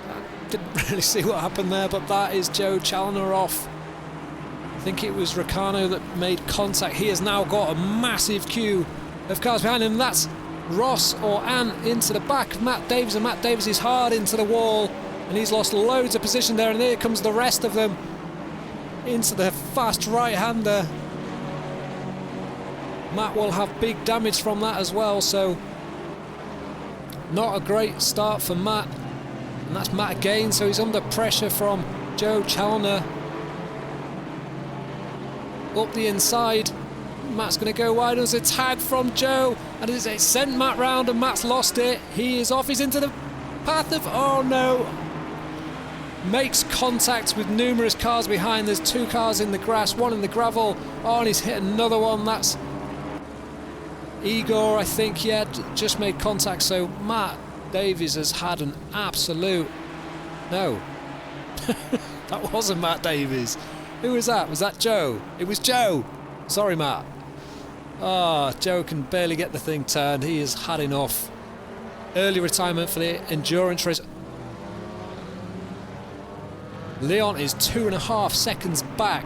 I didn't really see what happened there, but that is Joe Challoner off. I think it was Ricciardo that made contact. He has now got a massive queue of cars behind him. That's Ross or Ann into the back of Matt Davies, and Matt Davies is hard into the wall, and he's lost loads of position there, and here comes the rest of them into the fast right-hander. Matt will have big damage from that as well, so not a great start for Matt, and that's Matt again, so he's under pressure from Joe Challoner. Up the inside, Matt's going to go wide. There's a tag from Joe, and it sent Matt round, and Matt's lost it. He is off, he's into the path of, oh no, makes contact with numerous cars behind. There's 2 cars in the grass, 1 in the gravel. Oh, and he's hit another one. That's Igor, I think. Yeah, just made contact. So Matt Davies has had an absolute... No. That wasn't Matt Davies. Who was that? Was that Joe? It was Joe. Sorry, Matt. Ah, Joe can barely get the thing turned. He has had enough. Early retirement for the endurance race. Leon is 2.5 seconds back.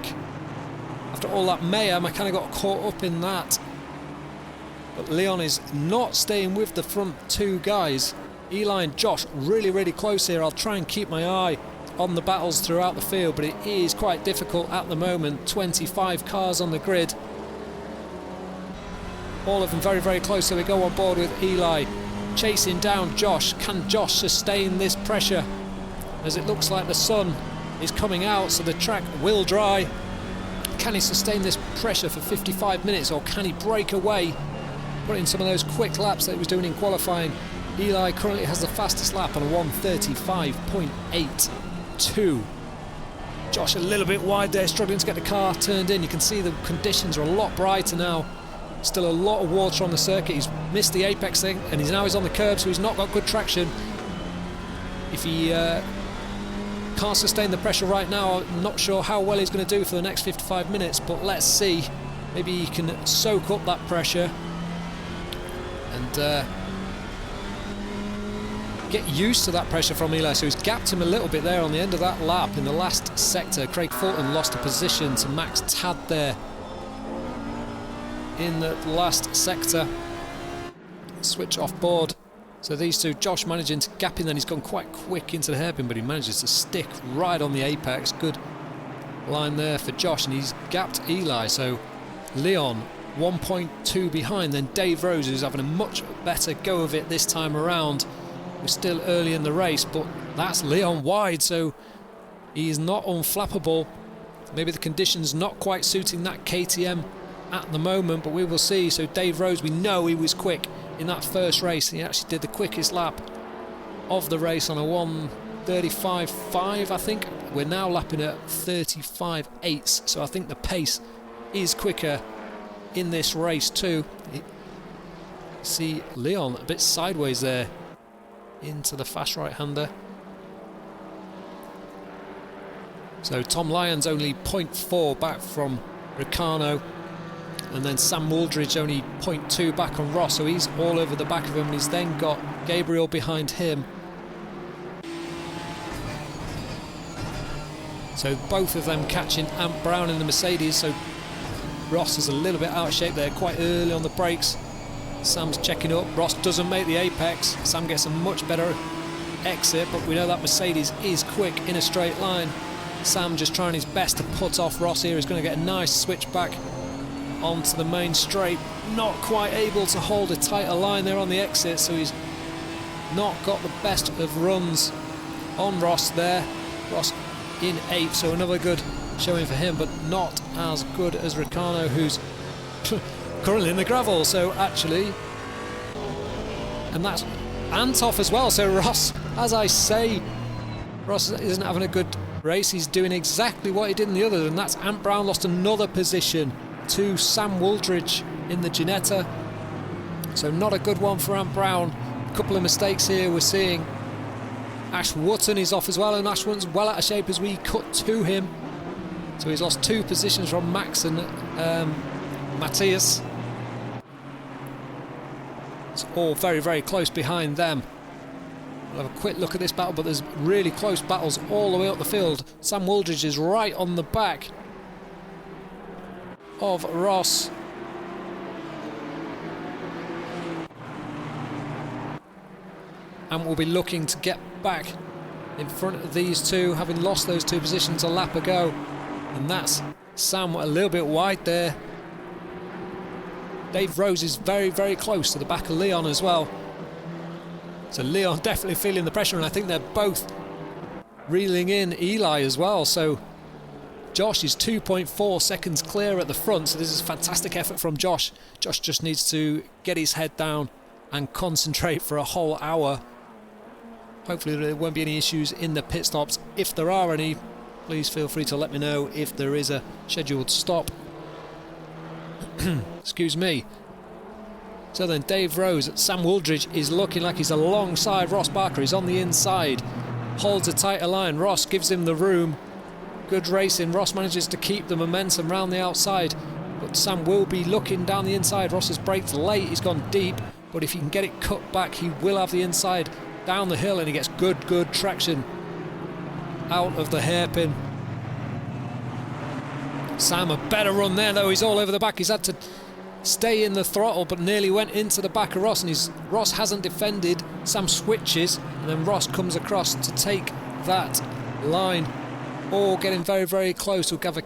After all that mayhem, I kind of got caught up in that. But Leon is not staying with the front 2 guys. Eli and Josh really, really close here. I'll try and keep my eye on the battles throughout the field, but it is quite difficult at the moment. 25 cars on the grid. All of them very, very close, so we go on board with Eli chasing down Josh. Can Josh sustain this pressure? As it looks like the sun is coming out, so the track will dry. Can he sustain this pressure for 55 minutes, or can he break away, put in some of those quick laps that he was doing in qualifying? Eli currently has the fastest lap on a 1:35.82. Josh a little bit wide there, struggling to get the car turned in. You can see the conditions are a lot brighter now. Still a lot of water on the circuit. He's missed the apex thing, and he's on the curb, so he's not got good traction. If he can't sustain the pressure right now, I'm not sure how well he's going to do for the next 55 minutes, but let's see. Maybe he can soak up that pressure and get used to that pressure from Eli. So he's gapped him a little bit there on the end of that lap in the last sector. Craig Fulton lost a position to Max Tad there in the last sector. Switch off board. So these two, Josh managing to gap in, then he's gone quite quick into the hairpin, but he manages to stick right on the apex. Good line there for Josh, and he's gapped Eli. So Leon 1.2 behind, then Dave Rose, who's having a much better go of it this time around. We're still early in the race, but that's Leon wide, so he is not unflappable. Maybe the conditions not quite suiting that KTM at the moment, but we will see. So Dave Rose, we know he was quick in that first race. He actually did the quickest lap of the race on a 1:35.5, I think. We're now lapping at 35.8, so I think the pace is quicker in this race too. See Leon a bit sideways there into the fast right-hander. So Tom Lyons only 0.4 back from Ricciardo. And then Sam Wooldridge only 0.2 back on Ross, so he's all over the back of him, and he's then got Gabriel behind him. So both of them catching Ant Brown in the Mercedes, so Ross is a little bit out of shape there, quite early on the brakes. Sam's checking up, Ross doesn't make the apex, Sam gets a much better exit, but we know that Mercedes is quick in a straight line. Sam just trying his best to put off Ross here. He's going to get a nice switch back onto the main straight, not quite able to hold a tighter line there on the exit, so he's not got the best of runs on Ross there. Ross in 8th, so another good showing for him, but not as good as Ricciardo, who's currently in the gravel. So actually, and that's Antoff as well, so Ross, as I say, Ross isn't having a good race. He's doing exactly what he did in the other, and that's Ant Brown lost another position to Sam Wooldridge in the Ginetta, so not a good one for Ant Brown. A couple of mistakes here we're seeing. Ash Wotton is off as well, and Ash Wotton's well out of shape as we cut to him, so he's lost 2 positions from Max and Matthias. It's all very, very close behind them. We'll have a quick look at this battle, but there's really close battles all the way up the field. Sam Wooldridge is right on the back of Ross. And we'll be looking to get back in front of these two, having lost those 2 positions a lap ago. And that's Sam a little bit wide there. Dave Rose is very, very close to the back of Leon as well. So Leon definitely feeling the pressure, and I think they're both reeling in Eli as well. So Josh is 2.4 seconds clear at the front, so this is a fantastic effort from Josh. Josh just needs to get his head down and concentrate for a whole hour. Hopefully there won't be any issues in the pit stops. If there are any, please feel free to let me know if there is a scheduled stop. Excuse me. So then Dave Rose, Sam Wooldridge is looking like he's alongside Ross Barker. He's on the inside, holds a tighter line. Ross gives him the room. Good racing. Ross manages to keep the momentum round the outside, but Sam will be looking down the inside. Ross has braked late, he's gone deep, but if he can get it cut back, he will have the inside down the hill, and he gets good traction out of the hairpin. Sam a better run there though, he's all over the back. He's had to stay in the throttle, but nearly went into the back of Ross, and Ross hasn't defended. Sam switches, and then Ross comes across to take that line. All getting very, very close. We'll have a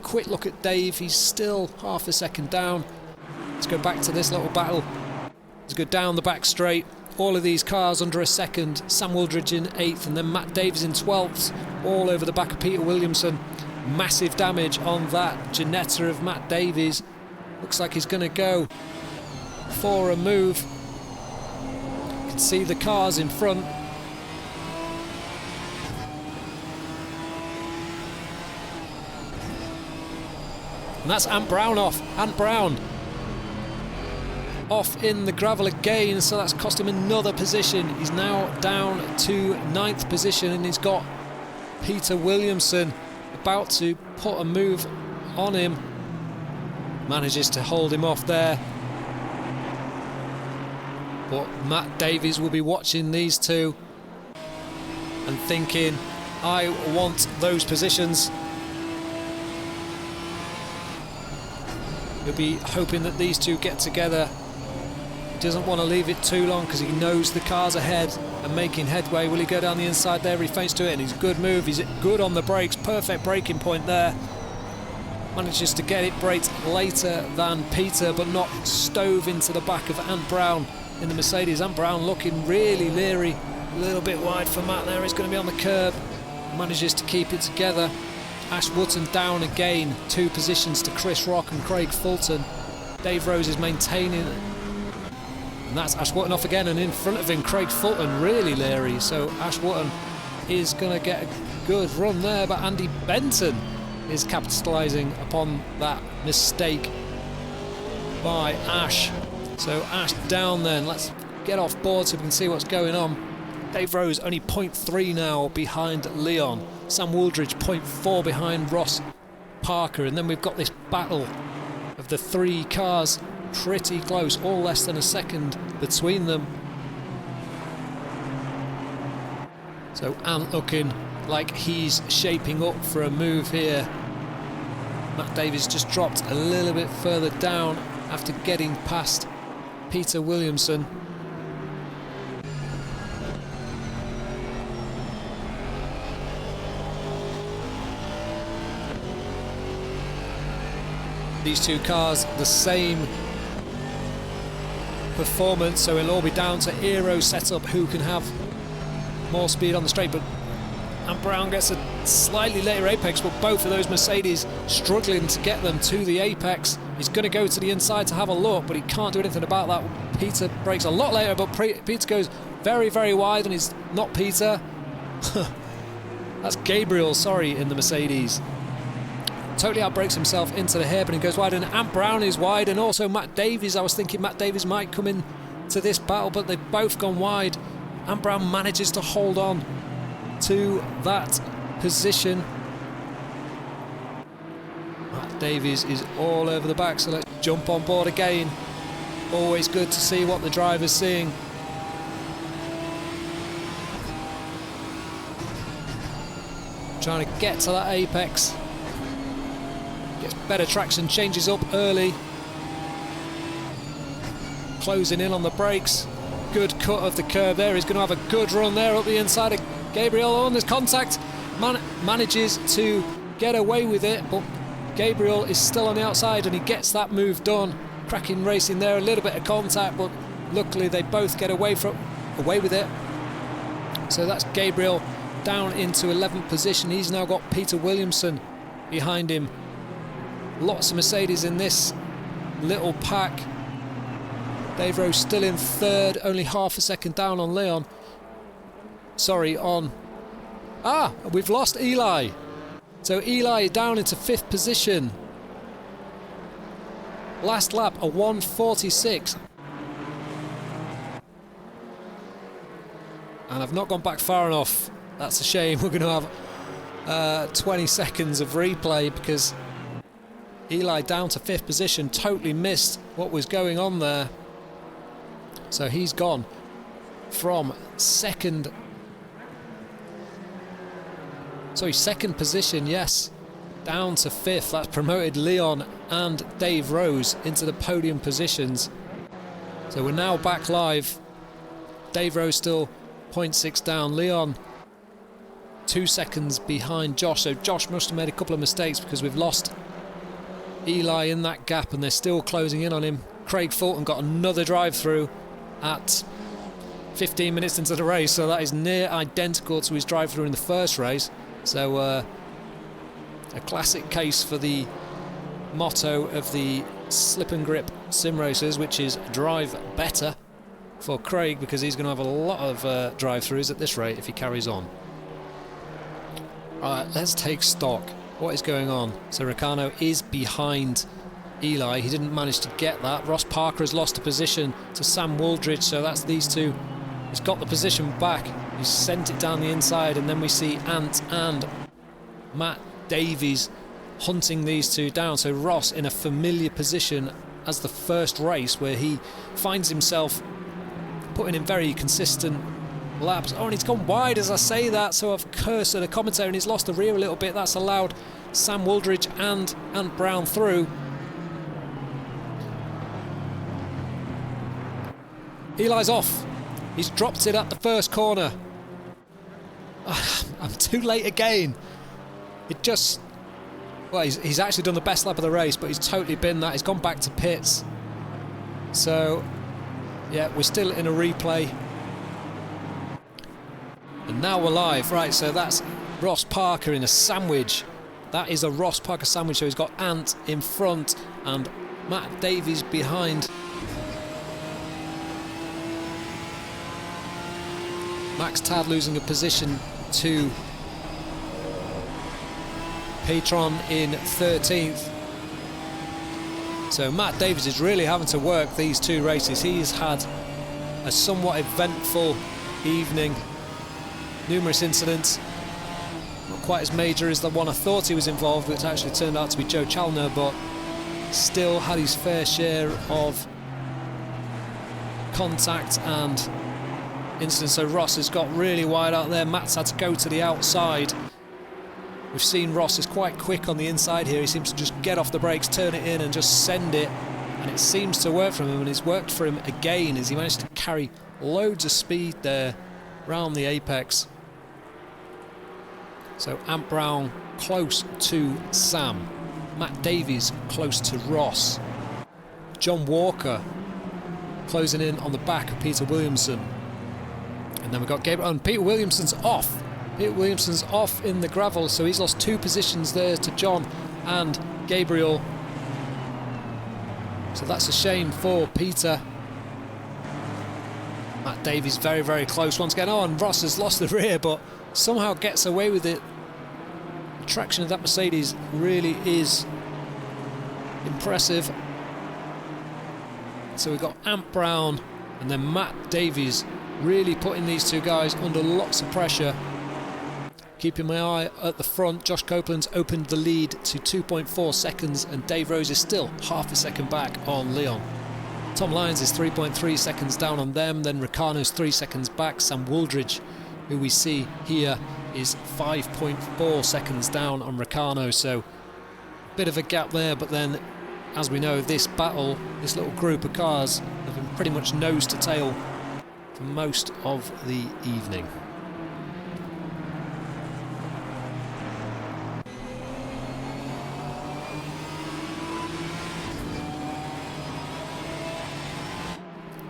quick look at Dave. He's still half a second down. Let's go back to this little battle. Let's go down the back straight. All of these cars under a second. Sam Wooldridge in 8th, and then Matt Davies in 12th. All over the back of Peter Williamson. Massive damage on that Ginetta of Matt Davies. Looks like he's going to go for a move. You can see the cars in front. And that's Ant Brown off. Ant Brown off in the gravel again, so that's cost him another position. He's now down to 9th position, and he's got Peter Williamson about to put a move on him. Manages to hold him off there, but Matt Davies will be watching these two and thinking, I want those positions. He'll be hoping that these two get together. He doesn't want to leave it too long because he knows the car's ahead and making headway. Will he go down the inside there? He feints to it, and he's a good move. He's good on the brakes. Perfect braking point there. Manages to get it braked later than Peter, but not stove into the back of Ant Brown in the Mercedes. Ant Brown looking really leery. A little bit wide for Matt there. He's going to be on the curb. Manages to keep it together. Ash Wotton down again. 2 positions to Chris Rock and Craig Fulton. Dave Rose is maintaining. And that's Ash Wotton off again, and in front of him Craig Fulton, really leery. So Ash Wotton is going to get a good run there, but Andy Benton is capitalising upon that mistake by Ash. So Ash down then. Let's get off board so we can see what's going on. Dave Rose only 0.3 now behind Leon. Sam Wooldridge 0.4 behind Ross Parker. And then we've got this battle of the three cars pretty close, all less than a second between them. So Ant looking like he's shaping up for a move here. Matt Davies just dropped a little bit further down after getting past Peter Williamson. These two cars the same performance, so it'll all be down to aero setup, who can have more speed on the straight. But Ant Brown gets a slightly later apex, but both of those Mercedes struggling to get them to the apex. He's going to go to the inside to have a look, but he can't do anything about that. Peter breaks a lot later, but Peter goes very, very wide, and he's not Peter. That's Gabriel, sorry, in the Mercedes. Totally outbreaks himself into the hairpin and goes wide, and Ant Brown is wide, and also Matt Davies. I was thinking Matt Davies might come in to this battle, but they've both gone wide. Ant Brown manages to hold on to that position. Matt Davies is all over the back, so let's jump on board again. Always good to see what the driver's seeing. Trying to get to that apex. Gets better traction, changes up early. Closing in on the brakes. Good cut of the curve there. He's going to have a good run there up the inside of Gabriel. On there's contact. Manages to get away with it, but Gabriel is still on the outside, and he gets that move done. Cracking racing there, a little bit of contact, but luckily they both get away with it. So that's Gabriel down into 11th position. He's now got Peter Williamson behind him. Lots of Mercedes in this little pack. Dave Rose still in third, only half a second down on Leon. Sorry, on... we've lost Eli. So Eli down into 5th position. Last lap, a 1:46. And I've not gone back far enough. That's a shame. We're going to have 20 seconds of replay, because Eli down to 5th position, totally missed what was going on there. So he's gone from second position, yes, down to 5th. That's promoted Leon and Dave Rose into the podium positions. So we're now back live. Dave Rose still 0.6 down. Leon 2 seconds behind Josh. So Josh must have made a couple of mistakes, because we've lost Eli in that gap, and they're still closing in on him. Craig Fulton got another drive-through at 15 minutes into the race, so that is near identical to his drive-through in the first race. So a classic case for the motto of the slip and grip sim racers, which is drive better, for Craig, because he's going to have a lot of drive-throughs at this rate if he carries on. Alright, let's take stock. What is going on? So Ricciardo is behind Eli. He didn't manage to get that. Ross Parker has lost a position to Sam Wooldridge, so that's these two. He's got the position back. He's sent it down the inside, and then we see Ant and Matt Davies hunting these two down. So Ross in a familiar position as the first race, where he finds himself putting in very consistent laps. Oh, and he's gone wide as I say that, so I've cursed at the commentator, and he's lost the rear a little bit. That's allowed Sam Wooldridge and Ant Brown through. Eli's off. He's dropped it at the first corner. I'm too late again. It just... Well, he's actually done the best lap of the race, but he's totally been that. He's gone back to pits. So, yeah, we're still in a replay. And now we're live. Right, so that's Ross Parker in a sandwich. That is a Ross Parker sandwich. So he's got Ant in front and Matt Davies behind. Max Tad losing a position to Patron in 13th. So Matt Davies is really having to work these two races. He's had a somewhat eventful evening. Numerous incidents. Not quite as major as the one I thought he was involved with, which actually turned out to be Joe Chalner, but still had his fair share of contact and incidents. So Ross has got really wide out there. Matt's had to go to the outside. We've seen Ross is quite quick on the inside here. He seems to just get off the brakes, turn it in and just send it. And it seems to work for him, and it's worked for him again as he managed to carry loads of speed there round the apex. So Ant Brown close to Sam. Matt Davies close to Ross. John Walker closing in on the back of Peter Williamson. And then we've got Gabriel, and Peter Williamson's off. Peter Williamson's off in the gravel, so he's lost 2 positions there to John and Gabriel. So that's a shame for Peter. Matt Davies very, very close once again. Oh, and Ross has lost the rear, but somehow gets away with it. The traction of that Mercedes really is impressive. So we've got Ant Brown and then Matt Davies really putting these two guys under lots of pressure. Keeping my eye at the front, Josh Copeland's opened the lead to 2.4 seconds and Dave Rose is still half a second back on Leon. Tom Lyons is 3.3 seconds down on them, then Ricano's 3 seconds back. Sam Wooldridge, who we see here, is 5.4 seconds down on Ricano, so a bit of a gap there, but then, as we know, this battle, this little group of cars have been pretty much nose to tail for most of the evening.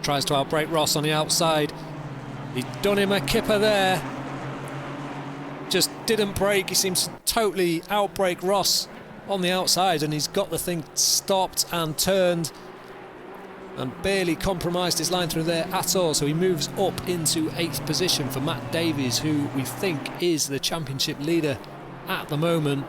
Tries to outbrake Ross on the outside. He's done him a kipper there. Just didn't brake. He seems to totally outbrake Ross on the outside, and he's got the thing stopped and turned and barely compromised his line through there at all. So he moves up into 8th position for Matt Davies, who we think is the championship leader at the moment.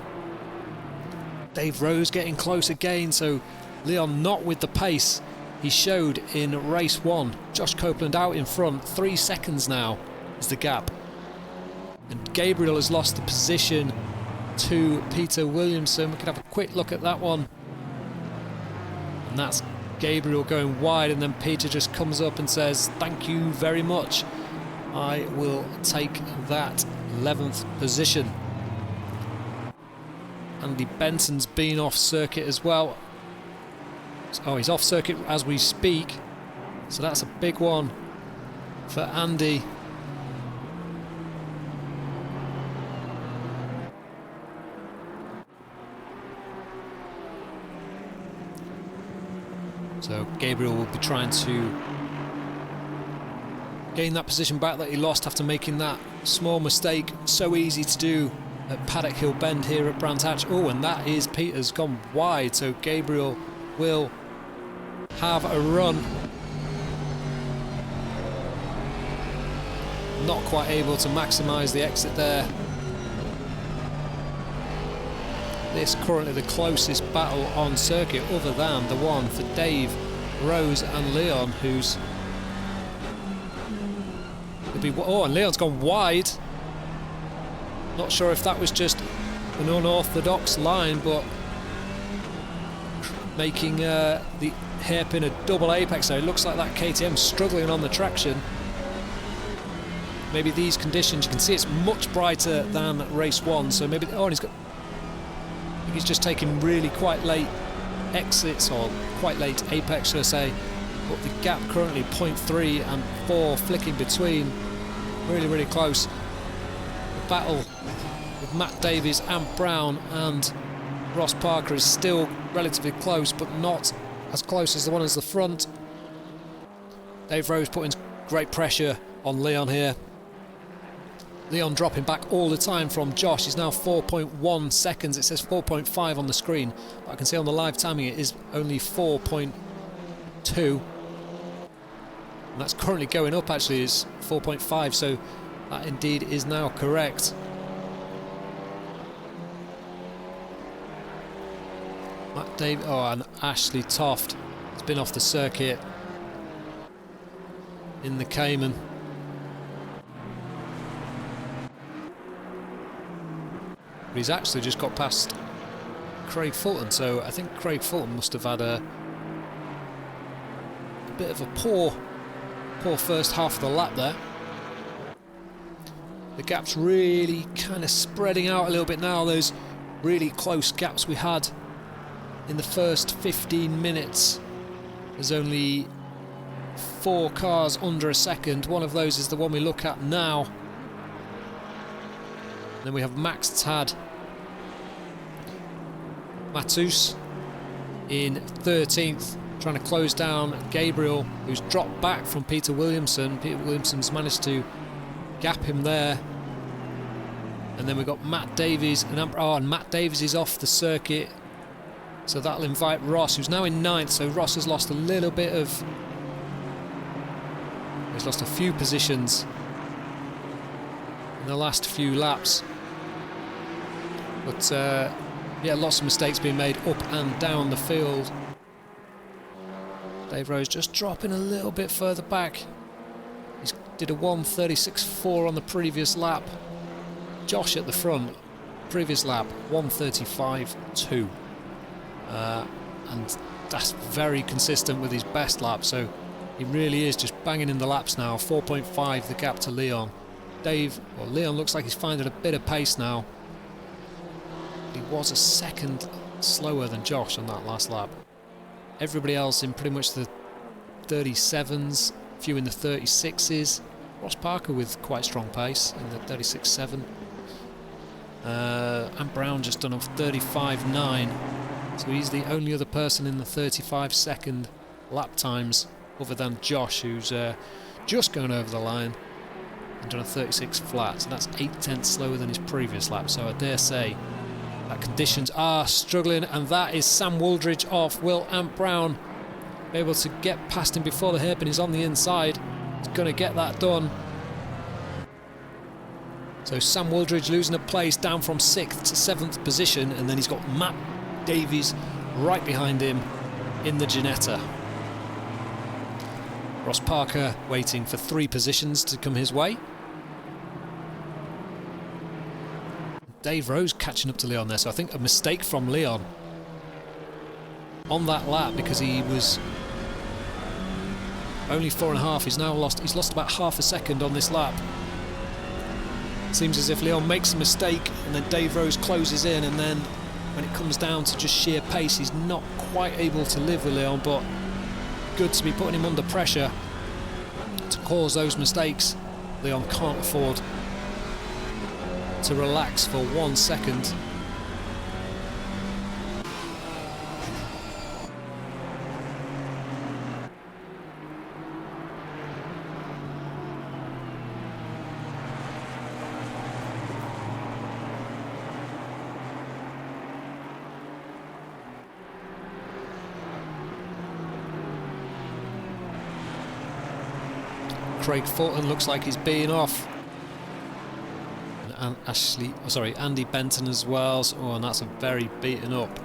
Dave Rose getting close again, so Leon not with the pace he showed in race 1. Josh Copeland out in front, 3 seconds now is the gap. And Gabriel has lost the position to Peter Williamson. We could have a quick look at that one. And that's Gabriel going wide, and then Peter just comes up and says, "Thank you very much. I will take that 11th position." Andy Benson's been off circuit as well. Oh, he's off circuit as we speak, so that's a big one for Andy. So Gabriel will be trying to gain that position back that he lost after making that small mistake. So easy to do at Paddock Hill Bend here at Brands Hatch. Oh, and that is Peter's gone wide, so Gabriel will have a run. Not quite able to maximise the exit there. This currently the closest battle on circuit, other than the one for Dave, Rose and Leon, who's... Oh, and Leon's gone wide. Not sure if that was just an unorthodox line, but making the hairpin a double apex there. It looks like that KTM struggling on the traction. Maybe these conditions, you can see it's much brighter than race 1, so maybe... Oh, and he's got... I think he's just taking really quite late exits, or quite late apex, should I say. But the gap currently 0.3 and 4 flicking between. Really, really close. The battle with Matt Davies, Ant Brown and Ross Parker is still relatively close, but not as close as the one as the front. Dave Rose putting great pressure on Leon here. Leon dropping back all the time from Josh. He's now 4.1 seconds. It says 4.5 on the screen, but I can see on the live timing it is only 4.2. And that's currently going up, actually, is 4.5, so that indeed is now correct. Matt Davies, oh, and Ashley Toft has been off the circuit in the Cayman. But he's actually just got past Craig Fulton. So I think Craig Fulton must have had a bit of a poor first half of the lap there. The gap's really kind of spreading out a little bit now. Those really close gaps we had in the first 15 minutes. There's only 4 cars under a second. One of those is the one we look at now. Then we have Max Tad Matus in 13th, trying to close down Gabriel, who's dropped back from Peter Williamson. Peter Williamson's managed to gap him there. And then we've got Matt Davies, and Matt Davies is off the circuit, so that'll invite Ross, who's now in 9th. So Ross has lost a little bit of, he's lost a few positions in the last few laps, but yeah, lots of mistakes being made up and down the field. Dave Rose just dropping a little bit further back. He did a 1:36.4 on the previous lap. Josh at the front, previous lap 1:35.2, and that's very consistent with his best lap. So he really is just banging in the laps now. 4.5 the gap to Leon. Leon looks like he's finding a bit of pace now. He was a second slower than Josh on that last lap. Everybody else in pretty much the 37s, a few in the 36s. Ross Parker with quite strong pace in the 36.7. And Brown just done a 35.9, so he's the only other person in the 35-second lap times other than Josh, who's just going over the line and done a 36 flat, so that's 0.8 slower than his previous lap. So I dare say that conditions are struggling, and that is Sam Wooldridge off. Will Ant Brown be able to get past him before the hairpin is on the inside? He's going to get that done. So Sam Wooldridge losing a place, down from 6th to 7th position, and then he's got Matt Davies right behind him in the Ginetta. Ross Parker waiting for 3 positions to come his way. Dave Rose catching up to Leon there, so I think a mistake from Leon on that lap, because he was only 4.5. He's lost about half a second on this lap. Seems as if Leon makes a mistake and then Dave Rose closes in, and then when it comes down to just sheer pace, he's not quite able to live with Leon, but good to be putting him under pressure to cause those mistakes. Leon can't afford to relax for 1 second. Craig Fulton looks like he's being off. And Andy Benton as well. So, and that's a very beaten up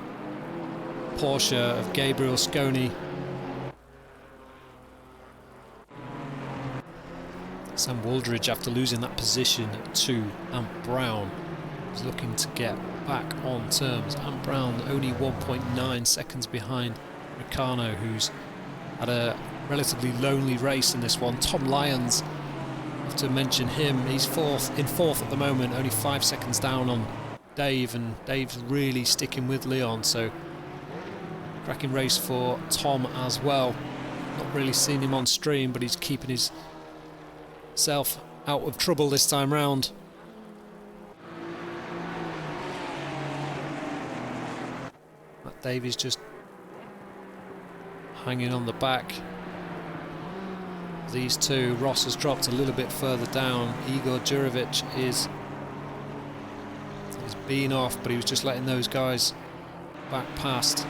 Porsche of Gabriel Sconi. Sam Wooldridge, after losing that position to Ant Brown, is looking to get back on terms. Ant Brown only 1.9 seconds behind Ricciardo, who's had a relatively lonely race in this one. Tom Lyons, I have to mention him, he's in fourth at the moment, only 5 seconds down on Dave, and Dave's really sticking with Leon, so cracking race for Tom as well. Not really seen him on stream, but he's keeping himself out of trouble this time round. Matt Davies just hanging on the back. These two, Ross has dropped a little bit further down. Igor Jurovic is being off, but he was just letting those guys back past.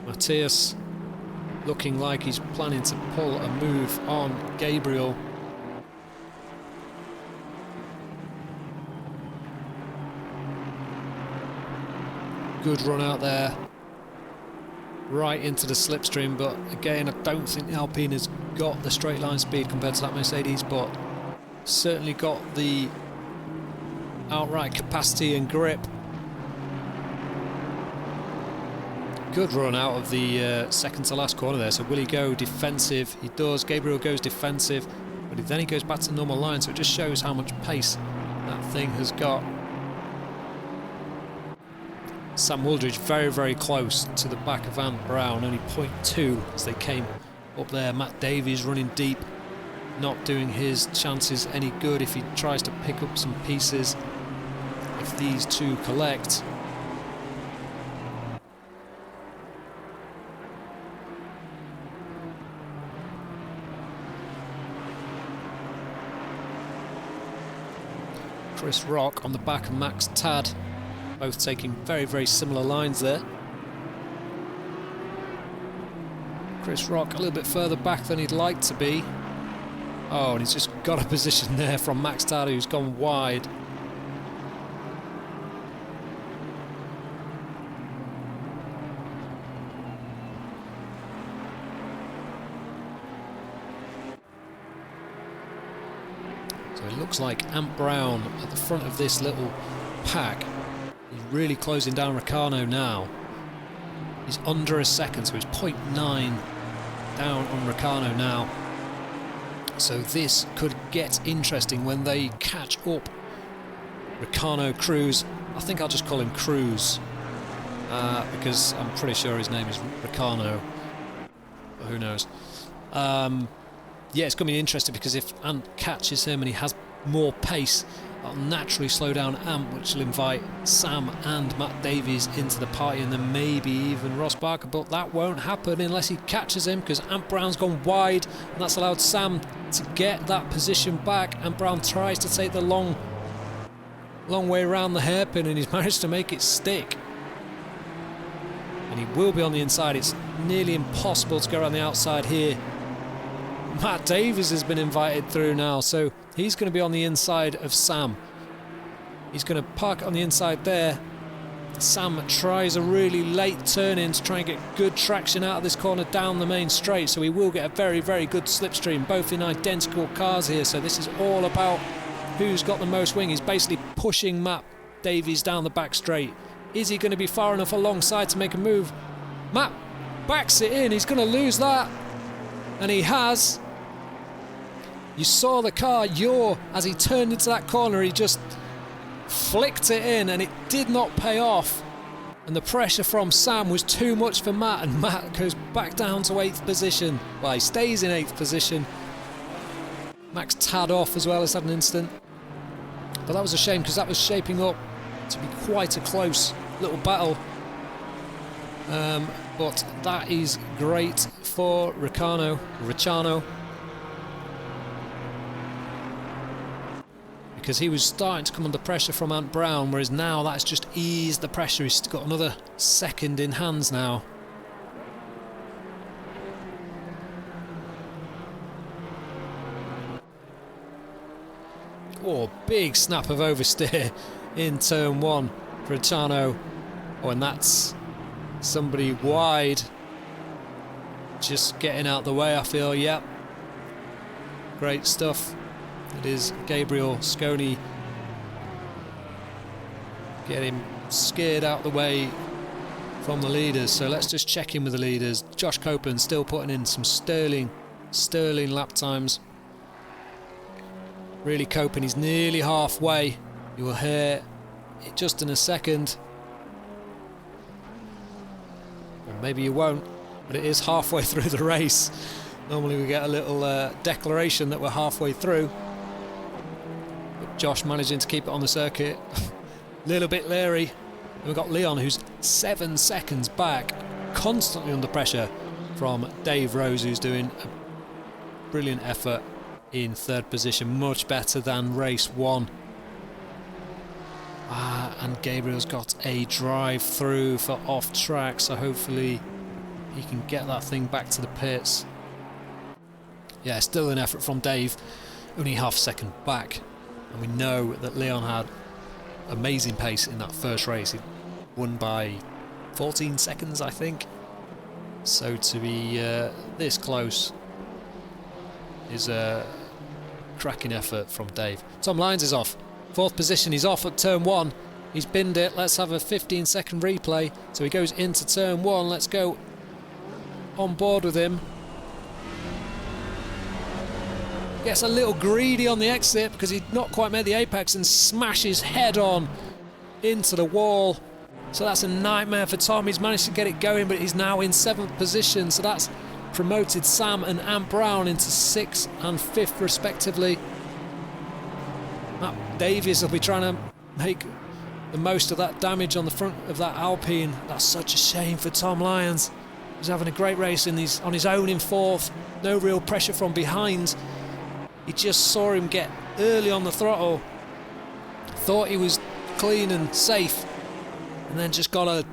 Matthias looking like he's planning to pull a move on Gabriel. Good run out there, right into the slipstream, but again I don't think the Alpine has got the straight line speed compared to that Mercedes, but certainly got the outright capacity and grip. Good run out of the second to last corner there. So will he go defensive? He does. Gabriel goes defensive, but then he goes back to normal line, so it just shows how much pace that thing has got. Sam Wooldridge very, very close to the back of Ant Brown, only 0.2 as they came up there. Matt Davies running deep, not doing his chances any good if he tries to pick up some pieces. If these two collect, Chris Rock on the back of Max Tad, both taking very, very similar lines there. Chris Rock a little bit further back than he'd like to be. Oh, and he's just got a position there from Max Tad, who's gone wide. So it looks like Ant Brown at the front of this little pack. He's really closing down Ricciardo now. He's under a second, so he's 0.9 down on Ricciardo now. So this could get interesting when they catch up. Ricciardo Cruz, I think I'll just call him Cruz, because I'm pretty sure his name is Ricciardo, but who knows. Yeah, it's going to be interesting because if Ant catches him and he has more pace, that'll naturally slow down Ant, which will invite Sam and Matt Davies into the party, and then maybe even Ross Barker, but that won't happen unless he catches him, because Ant Brown's gone wide, and that's allowed Sam to get that position back. Ant Brown tries to take the long way around the hairpin, and he's managed to make it stick. And he will be on the inside. It's nearly impossible to go around the outside here. Matt Davies has been invited through now, so he's going to be on the inside of Sam. He's going to park on the inside there. Sam tries a really late turn in to try and get good traction out of this corner down the main straight, so he will get a very, very good slipstream, both in identical cars here. So this is all about who's got the most wing. He's basically pushing Matt Davies down the back straight. Is he going to be far enough alongside to make a move? Matt backs it in. He's going to lose that. And he has. You saw the car yaw as he turned into that corner. He just flicked it in, and it did not pay off. And the pressure from Sam was too much for Matt, and Matt goes back down to 8th position. Well, he stays in 8th position. Max Tad off as well as had an incident. But that was a shame, because that was shaping up to be quite a close little battle. But that is great for Ricciardo. Because he was starting to come under pressure from Ant Brown, whereas now that's just eased the pressure. He's got another second in hands now. Oh, big snap of oversteer in turn 1 for Ricciardo. Oh, and that's somebody wide. Just getting out the way, I feel. Yep. Great stuff. It is Gabriel Sconi getting scared out the way from the leaders. So let's just check in with the leaders. Josh Copeland still putting in some sterling lap times. Really coping. He's nearly halfway. You will hear it just in a second. Or maybe you won't, but it is halfway through the race. Normally we get a little declaration that we're halfway through. But Josh managing to keep it on the circuit. A little bit leery. And we've got Leon, who's 7 seconds back, constantly under pressure from Dave Rose, who's doing a brilliant effort in 3rd position, much better than race 1. And Gabriel's got a drive through for off track, so hopefully he can get that thing back to the pits. Yeah, still an effort from Dave, only half a second back. And we know that Leon had amazing pace in that first race. He won by 14 seconds, I think. So to be this close is a cracking effort from Dave. Tom Lyons is off. 4th position, he's off at turn 1. He's binned it. Let's have a 15-second replay. So he goes into turn 1. Let's go on board with him. Gets a little greedy on the exit because he'd not quite made the apex and smashes head on into the wall. So that's a nightmare for Tom. He's managed to get it going, but he's now in 7th position. So that's promoted Sam and Ant Brown into 6th and 5th respectively. Matt Davies will be trying to make the most of that damage on the front of that Alpine. That's such a shame for Tom Lyons. He's having a great race on his own in 4th. No real pressure from behind. He just saw him get early on the throttle. Thought he was clean and safe. And then just got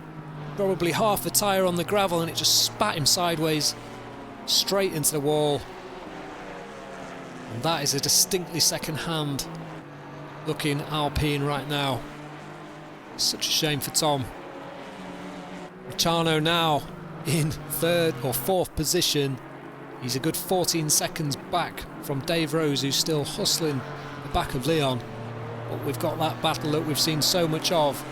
probably half a tyre on the gravel and it just spat him sideways straight into the wall. And that is a distinctly second-hand looking Alpine right now. Such a shame for Tom. Ricciardo now in 3rd or 4th position. He's a good 14 seconds back from Dave Rose, who's still hustling the back of Leon. But we've got that battle that we've seen so much of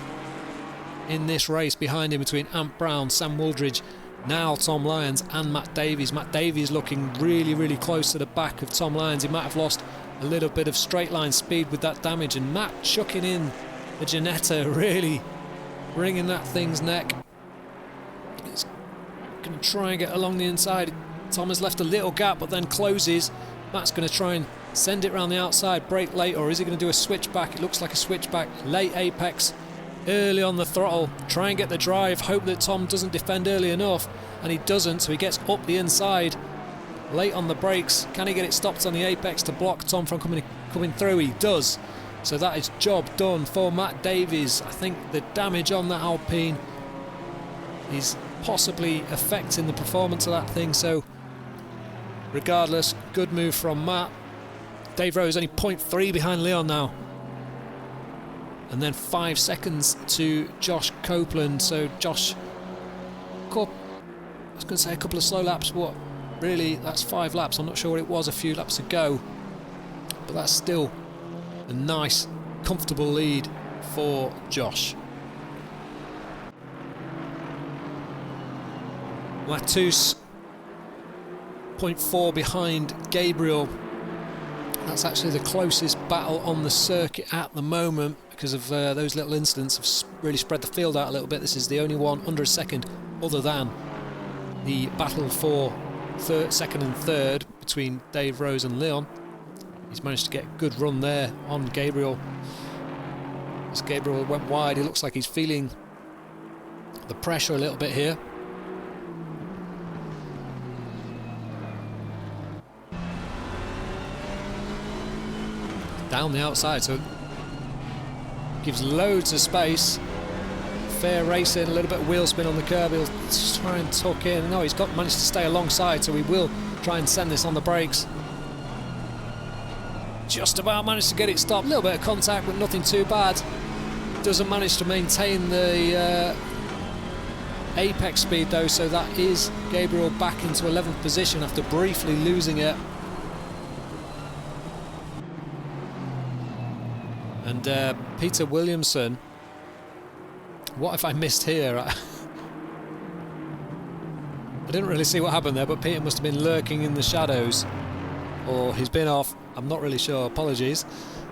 in this race behind him between Ant Brown, Sam Wooldridge, now Tom Lyons and Matt Davies. Matt Davies looking really, really close to the back of Tom Lyons. He might have lost a little bit of straight line speed with that damage, and Matt chucking in the Ginetta, really wringing that thing's neck. He's going to try and get along the inside. Tom has left a little gap but then closes. Matt's going to try and send it around the outside, brake late, or is he going to do a switchback? It looks like a switchback. Late apex, early on the throttle, try and get the drive, hope that Tom doesn't defend early enough, and he doesn't, so he gets up the inside. Late on the brakes, can he get it stopped on the apex to block Tom from coming through? He does. So that is job done for Matt Davies. I think the damage on that Alpine is possibly affecting the performance of that thing, so regardless, good move from Matt. Dave Rose only 0.3 behind Leon now. And then 5 seconds to Josh Copeland. So Josh, I was going to say a couple of slow laps, but really that's 5 laps. I'm not sure what it was a few laps ago, but that's still a nice, comfortable lead for Josh. Matus 0.4 behind Gabriel. That's actually the closest battle on the circuit at the moment because of those little incidents have really spread the field out a little bit. This is the only one under a second other than the battle for 2nd and 3rd between Dave Rose and Leon. He's managed to get a good run there on Gabriel. As Gabriel went wide, it looks like he's feeling the pressure a little bit here. Down the outside, so gives loads of space. Fair racing, a little bit of wheel spin on the curb. He'll try and tuck in. No, he's managed to stay alongside, so he will try and send this on the brakes. Just about managed to get it stopped. A little bit of contact, but nothing too bad. Doesn't manage to maintain the apex speed though, so that is Gabriel back into 11th position after briefly losing it. And Peter Williamson, what if I missed here? I didn't really see what happened there, but Peter must have been lurking in the shadows, or he's been off. I'm not really sure. Apologies,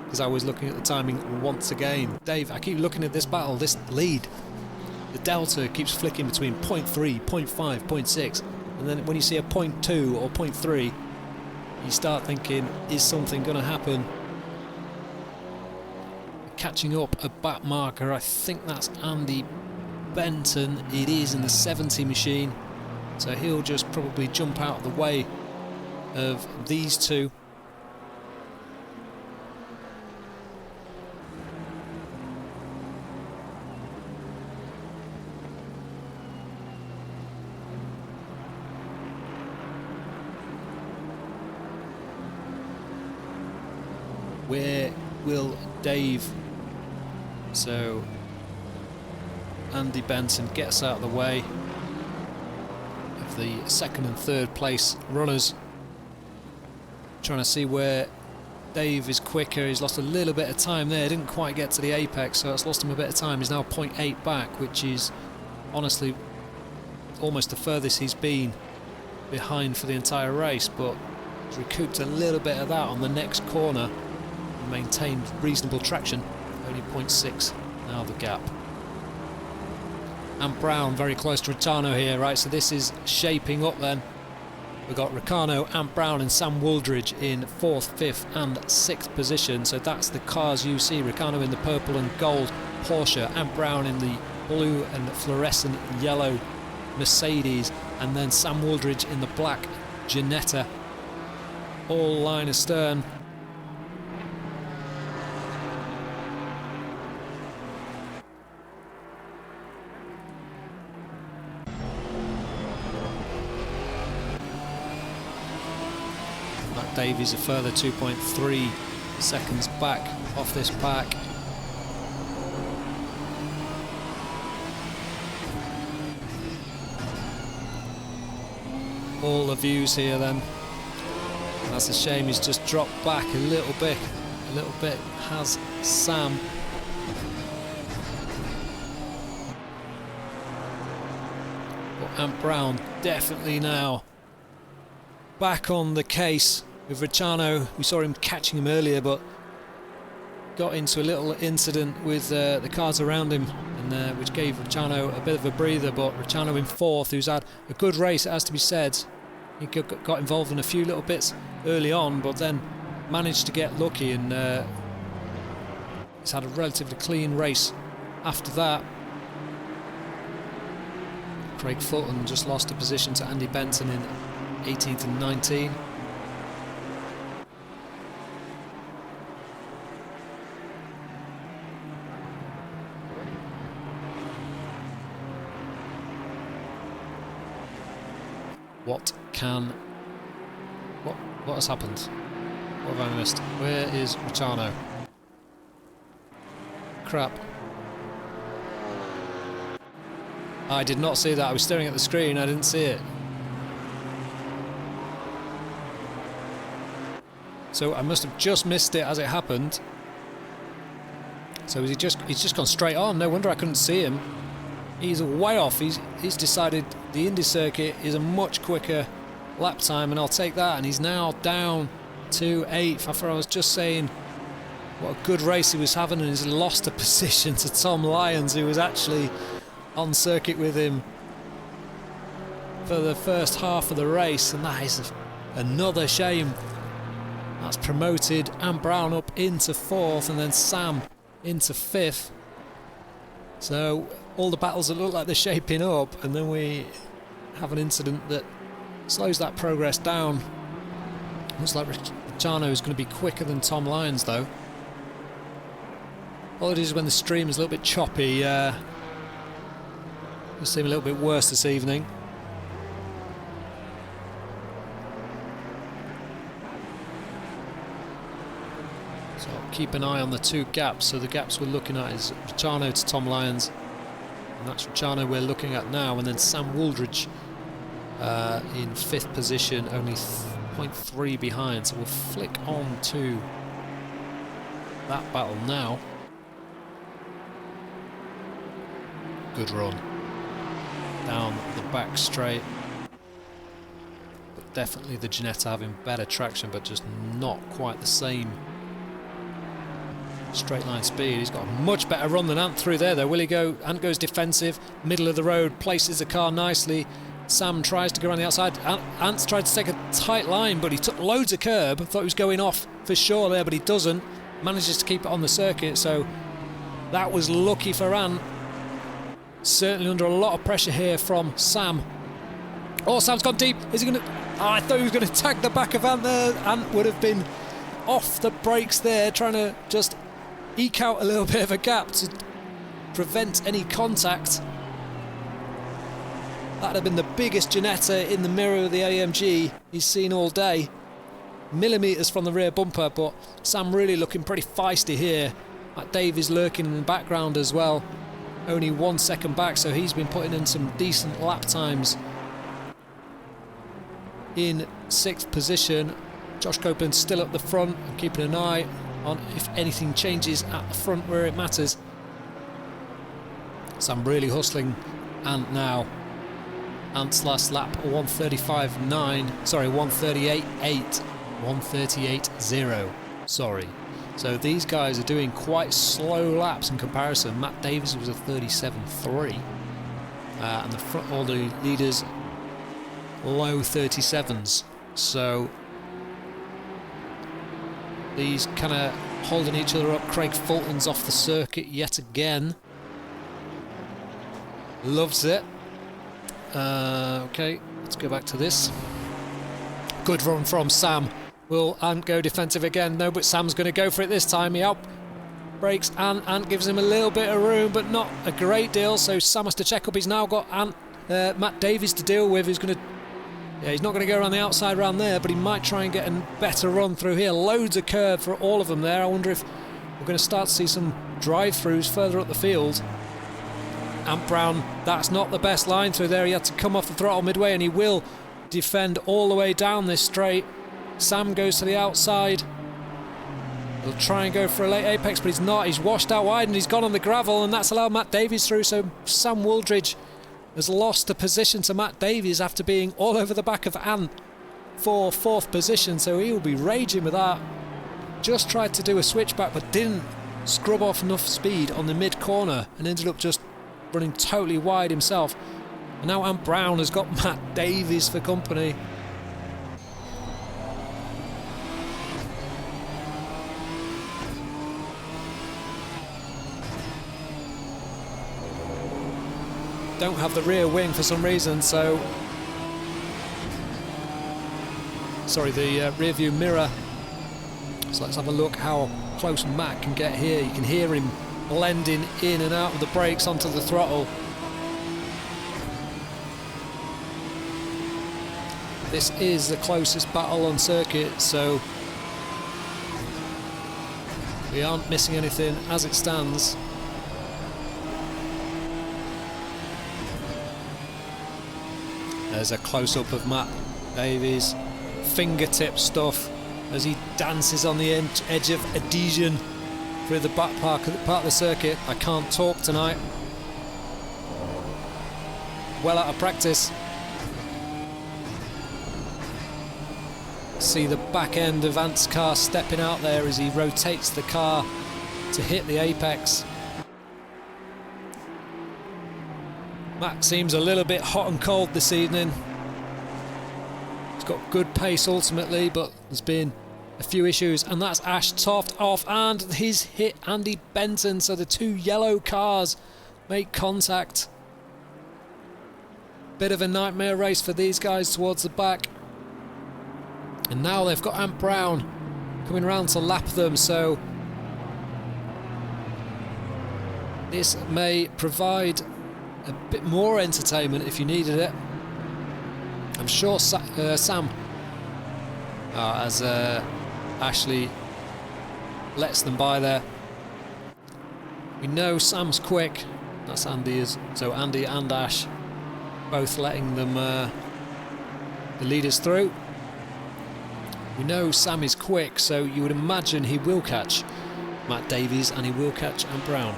because I was looking at the timing once again. Dave, I keep looking at this battle, this lead. The delta keeps flicking between 0.3, 0.5, 0.6, and then when you see a 0.2 or 0.3, you start thinking, is something going to happen? Catching up a back marker, I think that's Andy Benton. It is in the 70 machine, so he'll just probably jump out of the way of these two. Where will Dave? So Andy Benson gets out of the way of the 2nd and 3rd place runners, trying to see where Dave is quicker. He's lost a little bit of time there. Didn't quite get to the apex, so that's lost him a bit of time. He's now 0.8 back, which is honestly almost the furthest he's been behind for the entire race, but he's recouped a little bit of that on the next corner and maintained reasonable traction. Only 0.6 now the gap. And Brown very close to Ricciano here, right? So this is shaping up then. We've got Ricciano, Ant Brown and Sam Wooldridge in 4th, 5th and 6th position. So that's the cars you see. Ricciano in the purple and gold Porsche, Ant Brown in the blue and fluorescent yellow Mercedes, and then Sam Wooldridge in the black Ginetta, all line astern. Matt Davies a further 2.3 seconds back off this pack. All the views here then. That's a shame, he's just dropped back a little bit. Has Sam. But Ant Brown definitely now back on the case with Ricciano. We saw him catching him earlier, but got into a little incident with the cars around him, and which gave Ricciano a bit of a breather. But Ricciano in 4th, who's had a good race, it has to be said. He got involved in a few little bits early on, but then managed to get lucky, and he's had a relatively clean race after that. Craig Fulton just lost a position to Andy Benton in 18th and 19. What has happened? What have I missed? Where is Ricciano? Crap. I did not see that. I was staring at the screen. I didn't see it. So I must have just missed it as it happened. So he's just gone straight on. No wonder I couldn't see him. He's way off. He's decided the Indy circuit is a much quicker lap time, and I'll take that. And he's now down to 8th after I was just saying what a good race he was having, and he's lost a position to Tom Lyons, who was actually on circuit with him for the first half of the race, and that is another shame. That's promoted Ant Brown up into 4th, and then Sam into 5th. So all the battles that look like they're shaping up, and then we have an incident that slows that progress down. Looks like Ricciano is going to be quicker than Tom Lyons, though. Apologies when the stream is a little bit choppy. It'll seem a little bit worse this evening. So keep an eye on the 2 gaps. So the gaps we're looking at is Ricciano to Tom Lyons, and that's Ricciano we're looking at now, and then Sam Wooldridge in 5th position, only 0.3 behind. So we'll flick on to that battle now. Good run down the back straight, but definitely the Ginetta having better traction, but just not quite the same straight line speed. He's got a much better run than Ant through there, though. Will he go? Ant goes defensive, middle of the road, places the car nicely. Sam tries to go around the outside. Ant's tried to take a tight line, but he took loads of curb. Thought he was going off for sure there, but he doesn't. Manages to keep it on the circuit, so that was lucky for Ant. Certainly under a lot of pressure here from Sam. Oh, Sam's gone deep. Is he going to... Oh, I thought he was going to tag the back of Ant there. Ant would have been off the brakes there, trying to just eke out a little bit of a gap to prevent any contact. That'd have been the biggest Ginetta in the mirror of the AMG he's seen all day. Millimetres from the rear bumper, but Sam really looking pretty feisty here. Matt Davies lurking in the background as well. Only 1 second back, so he's been putting in some decent lap times. In 6th position, Josh Copeland still at the front and keeping an eye on if anything changes at the front where it matters. Sam really hustling Ant now. Ant's last lap 1:35.9, sorry, 1:38.8, 1:38.0, sorry. So these guys are doing quite slow laps in comparison. Matt Davies was a 37.3, and the front, all the leaders low 37s. So these kind of holding each other up. Craig Fulton's off the circuit yet again. Loves it. Okay, let's go back to this. Good run from Sam. Will Ant go defensive again? No, but Sam's going to go for it this time. He out breaks Ant gives him a little bit of room, but not a great deal. So Sam has to check up. He's now got Matt Davies to deal with. He's going to, yeah, he's not going to go around the outside round there, but he might try and get a better run through here. Loads of curve for all of them there. I wonder if we're going to start to see some drive-throughs further up the field. Ant Brown, that's not the best line through there. He had to come off the throttle midway, and he will defend all the way down this straight. Sam goes to the outside. He'll try and go for a late apex, but he's not. He's washed out wide and he's gone on the gravel, and that's allowed Matt Davies through. So Sam Wooldridge has lost a position to Matt Davies after being all over the back of Ant for 4th position. So he will be raging with that. Just tried to do a switchback, but didn't scrub off enough speed on the mid corner and ended up just running totally wide himself. And now Ant Brown has got Matt Davies for company. Don't have the rear wing for some reason, so sorry, the rear view mirror. So let's have a look how close Matt can get here. You can hear him blending in and out of the brakes onto the throttle. This is the closest battle on circuit, so we aren't missing anything as it stands. There's a close-up of Matt Davies, fingertip stuff as he dances on the edge of adhesion through the back part of the circuit. I can't talk tonight. Well out of practice. See the back end of Ant's car stepping out there as he rotates the car to hit the apex. Matt seems a little bit hot and cold this evening. He's got good pace ultimately, but there's been a few issues, and that's Ash Toft off, and he's hit Andy Benton, so the two yellow cars make contact. Bit of a nightmare race for these guys towards the back. And now they've got Ant Brown coming around to lap them, so this may provide a bit more entertainment if you needed it. I'm sure Sam, as Ashley lets them by there. We know Sam's quick. That's Andy, so Andy and Ash both letting them the leaders through. We know Sam is quick, so you would imagine he will catch Matt Davies and he will catch Ant Brown.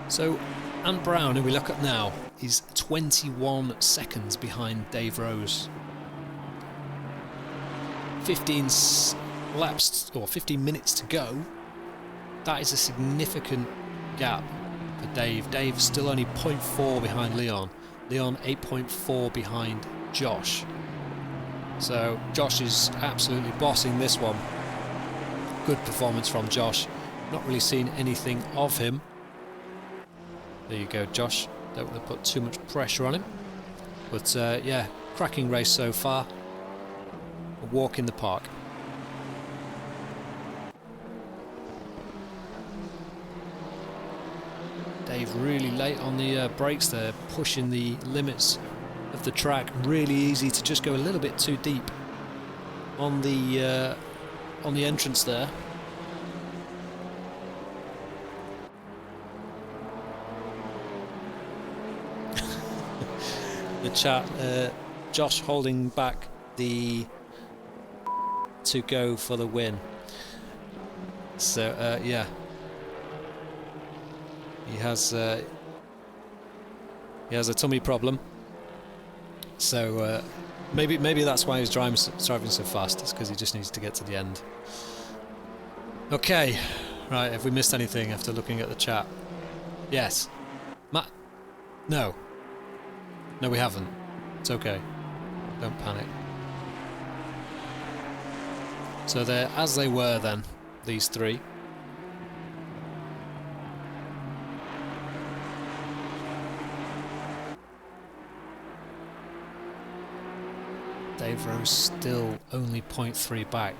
So Ant Brown, who we look at now, is 21 seconds behind Dave Rose. 15 laps or 15 minutes to go. That is a significant gap for Dave. Dave's still only 0.4 behind Leon. Leon 8.4 behind Josh. So Josh is absolutely bossing this one. Good performance from Josh. Not really seen anything of him. There you go, Josh. Don't want to put too much pressure on him. But yeah, cracking race so far. A walk in the park. Dave really late on the brakes there, pushing the limits of the track. Really easy to just go a little bit too deep on the entrance there. . the chat. Josh holding back the to go for the win. So yeah, he has a tummy problem. So maybe that's why he's driving so fast. It's because he just needs to get to the end. Okay, right. Have we missed anything after looking at the chat? Yes. Matt. No, we haven't. It's okay. Don't panic. So they're as they were then, these three. Dave Rose still only 0.3 back.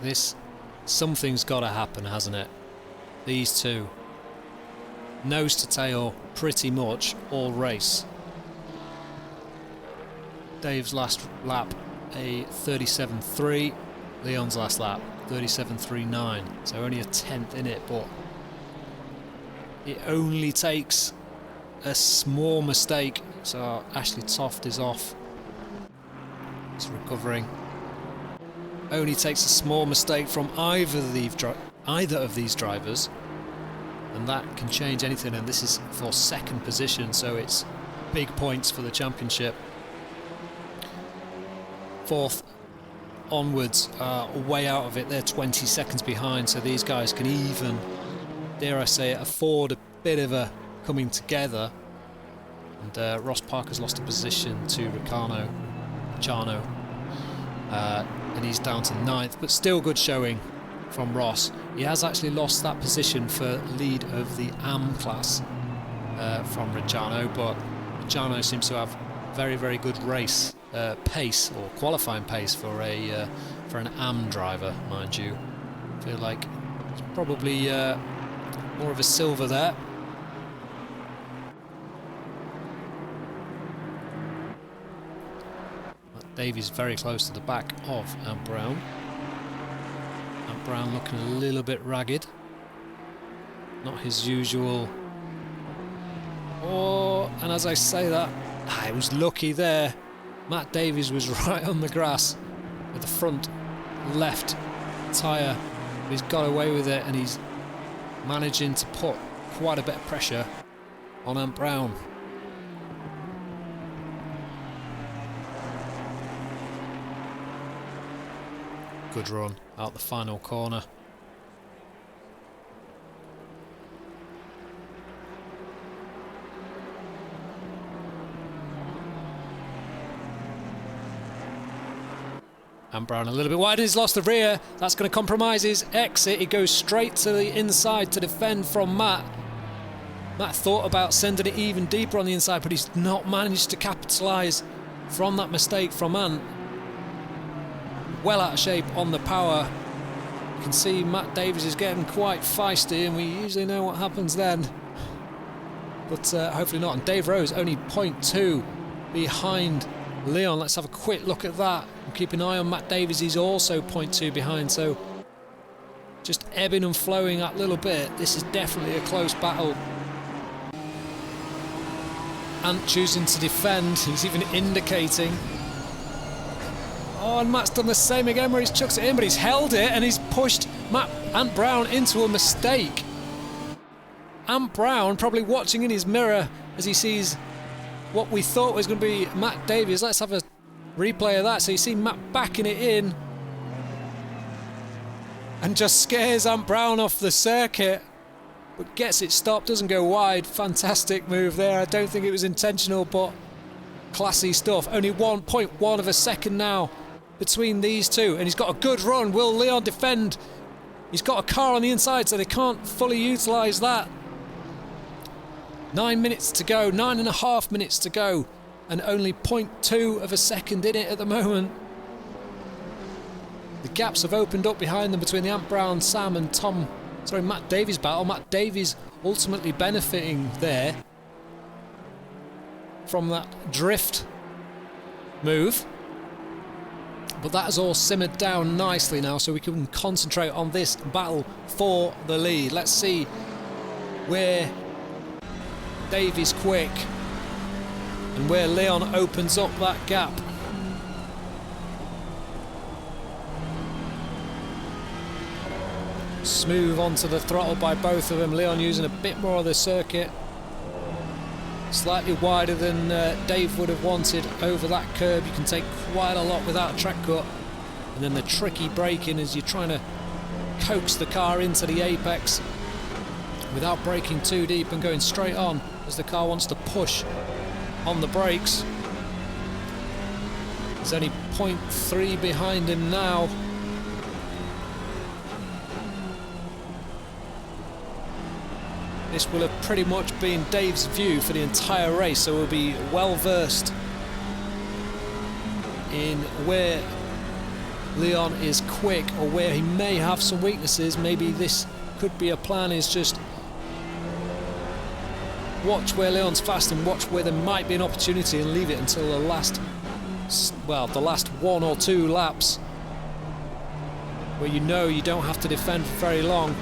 Something's got to happen, hasn't it? These two. Nose to tail pretty much all race. Dave's last lap a 37.3, Leon's last lap 37.39, so only a tenth in it, but it only takes a small mistake. So Ashley Toft is off, he's recovering. Only takes a small mistake from either of these drivers, and that can change anything, and this is for second position, so it's big points for the championship. Fourth onwards are way out of it. They're 20 seconds behind, so these guys can even, dare I say it, afford a bit of a coming together. And Ross Parker's lost a position to Chano, and he's down to 9th, but still good showing from Ross. He has actually lost that position for lead of the AM class from Ricciano, but Ricciano seems to have very, very good race pace, or qualifying pace for an AM driver, mind you. I feel like it's probably more of a silver there. Davies very close to the back of Ant Brown. Ant Brown looking a little bit ragged. Not his usual. Oh, and as I say that, I was lucky there. Matt Davies was right on the grass with the front left tyre. He's got away with it, and he's managing to put quite a bit of pressure on Ant Brown. Good run out the final corner. And Brown a little bit wide, and he's lost the rear. That's going to compromise his exit. He goes straight to the inside to defend from Matt. Matt thought about sending it even deeper on the inside, but he's not managed to capitalise from that mistake from Ant. Well out of shape on the power. You can see Matt Davies is getting quite feisty, and we usually know what happens then. But hopefully not. And Dave Rose only 0.2 behind Leon. Let's have a quick look at that. And keep an eye on Matt Davies. He's also 0.2 behind. So just ebbing and flowing that little bit. This is definitely a close battle. Ant choosing to defend. He's even indicating. Oh, and Matt's done the same again where he's chucks it in, but he's held it and he's pushed Ant Brown into a mistake. Ant Brown probably watching in his mirror as he sees what we thought was going to be Matt Davies. Let's have a replay of that. So you see Matt backing it in and just scares Ant Brown off the circuit, but gets it stopped, doesn't go wide. Fantastic move there. I don't think it was intentional, but classy stuff. Only 1.1 of a second now between these two, and he's got a good run. Will Leon defend? He's got a car on the inside, so they can't fully utilise that. 9 minutes to go, 9.5 minutes to go, and only 0.2 of a second in it at the moment. The gaps have opened up behind them between the Ant Brown, Sam and Matt Davies battle. Matt Davies ultimately benefiting there from that drift move. But that has all simmered down nicely now, so we can concentrate on this battle for the lead. Let's see where Davies quick and where Leon opens up that gap. Smooth onto the throttle by both of them. Leon using a bit more of the circuit. Slightly wider than Dave would have wanted over that curb. You can take quite a lot without a track cut. And then the tricky braking as you're trying to coax the car into the apex without braking too deep and going straight on as the car wants to push on the brakes. There's only 0.3 behind him now. This will have pretty much been Dave's view for the entire race, so we'll be well versed in where Leon is quick or where he may have some weaknesses. Maybe this could be a plan, is just watch where Leon's fast and watch where there might be an opportunity and leave it until the last, well, the last 1 or 2 laps where you know you don't have to defend for very long.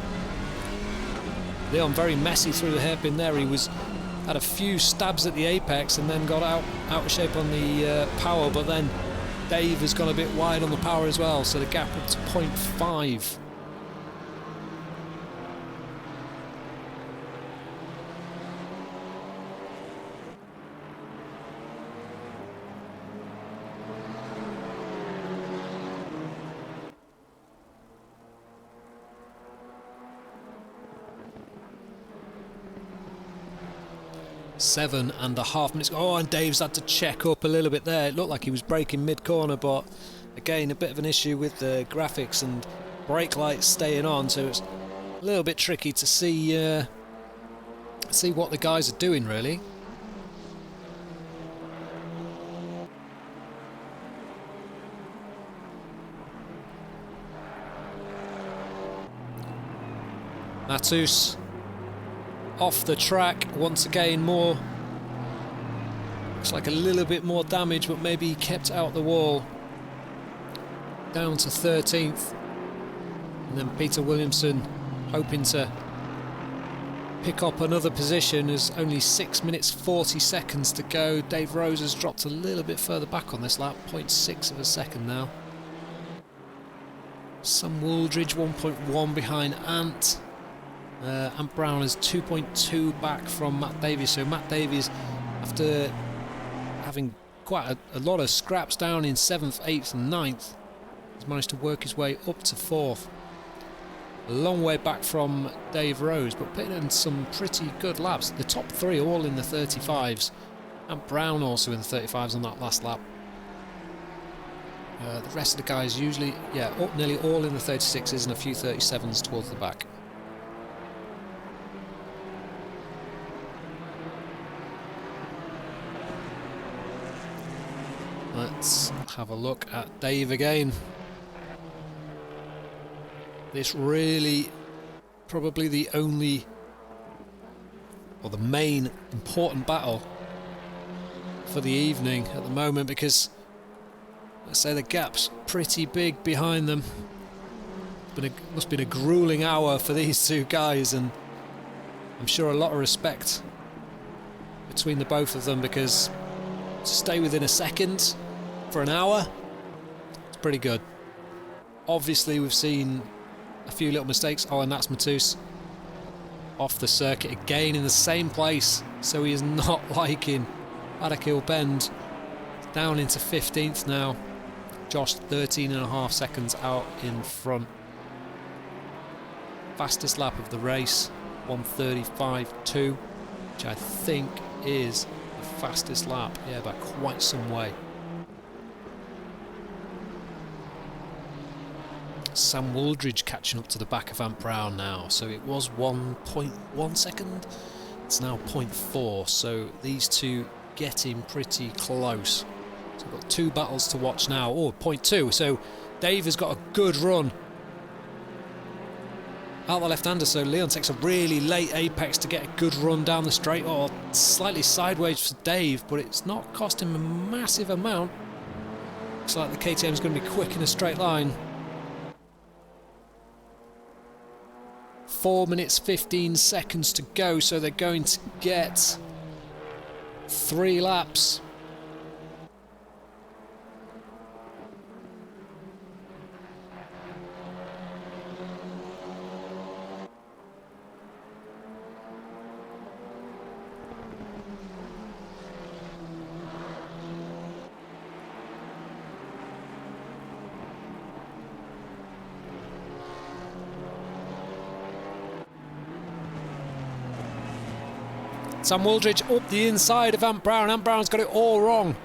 Leon very messy through the hairpin there. He had a few stabs at the apex and then got out of shape on the power, but then Dave has gone a bit wide on the power as well, so the gap up to 0.5. Seven and a half minutes. Oh, and Dave's had to check up a little bit there. It looked like he was braking mid-corner, but again, a bit of an issue with the graphics and brake lights staying on, so it's a little bit tricky to see what the guys are doing, really. Matus off the track once again. More, looks like a little bit more damage, but maybe he kept out the wall. Down to 13th, and then Peter Williamson hoping to pick up another position. There's only 6 minutes 40 seconds to go. Dave Rose has dropped a little bit further back on this lap, 0.6 of a second now. Sam Wooldridge 1.1 behind Ant. Ant Brown is 2.2 back from Matt Davies, so Matt Davies, after having quite a lot of scraps down in 7th, 8th and 9th, has managed to work his way up to 4th. A long way back from Dave Rose, but putting in some pretty good laps. The top 3 all in the 35s. Ant Brown also in the 35s on that last lap. The rest of the guys usually, nearly all in the 36s and a few 37s towards the back. Let's have a look at Dave again. This really probably the only, or the main important battle for the evening at the moment, because let's say the gap's pretty big behind them. Must have been a grueling hour for these two guys, and I'm sure a lot of respect between the both of them, because to stay within a second for an hour, it's pretty good. Obviously we've seen a few little mistakes. Oh, and that's Matus off the circuit again in the same place, so he is not liking Paddock Bend. Down into 15th now. Josh 13.5 seconds out in front. Fastest lap of the race, 1:35.2, which I think is the fastest lap, yeah, by quite some way. Sam Wooldridge catching up to the back of Ant Brown now, so it was 1.1 second, it's now 0.4, so these two getting pretty close. So we've got 2 battles to watch now. Oh, 0.2, so Dave has got a good run out the left-hander, so Leon takes a really late apex to get a good run down the straight, or slightly sideways for Dave, but it's not cost him a massive amount. Looks like the KTM is going to be quick in a straight line. 4 minutes 15 seconds to go, so they're going to get 3 laps Sam Wooldridge up the inside of Ant Brown. Ant Brown's got it all wrong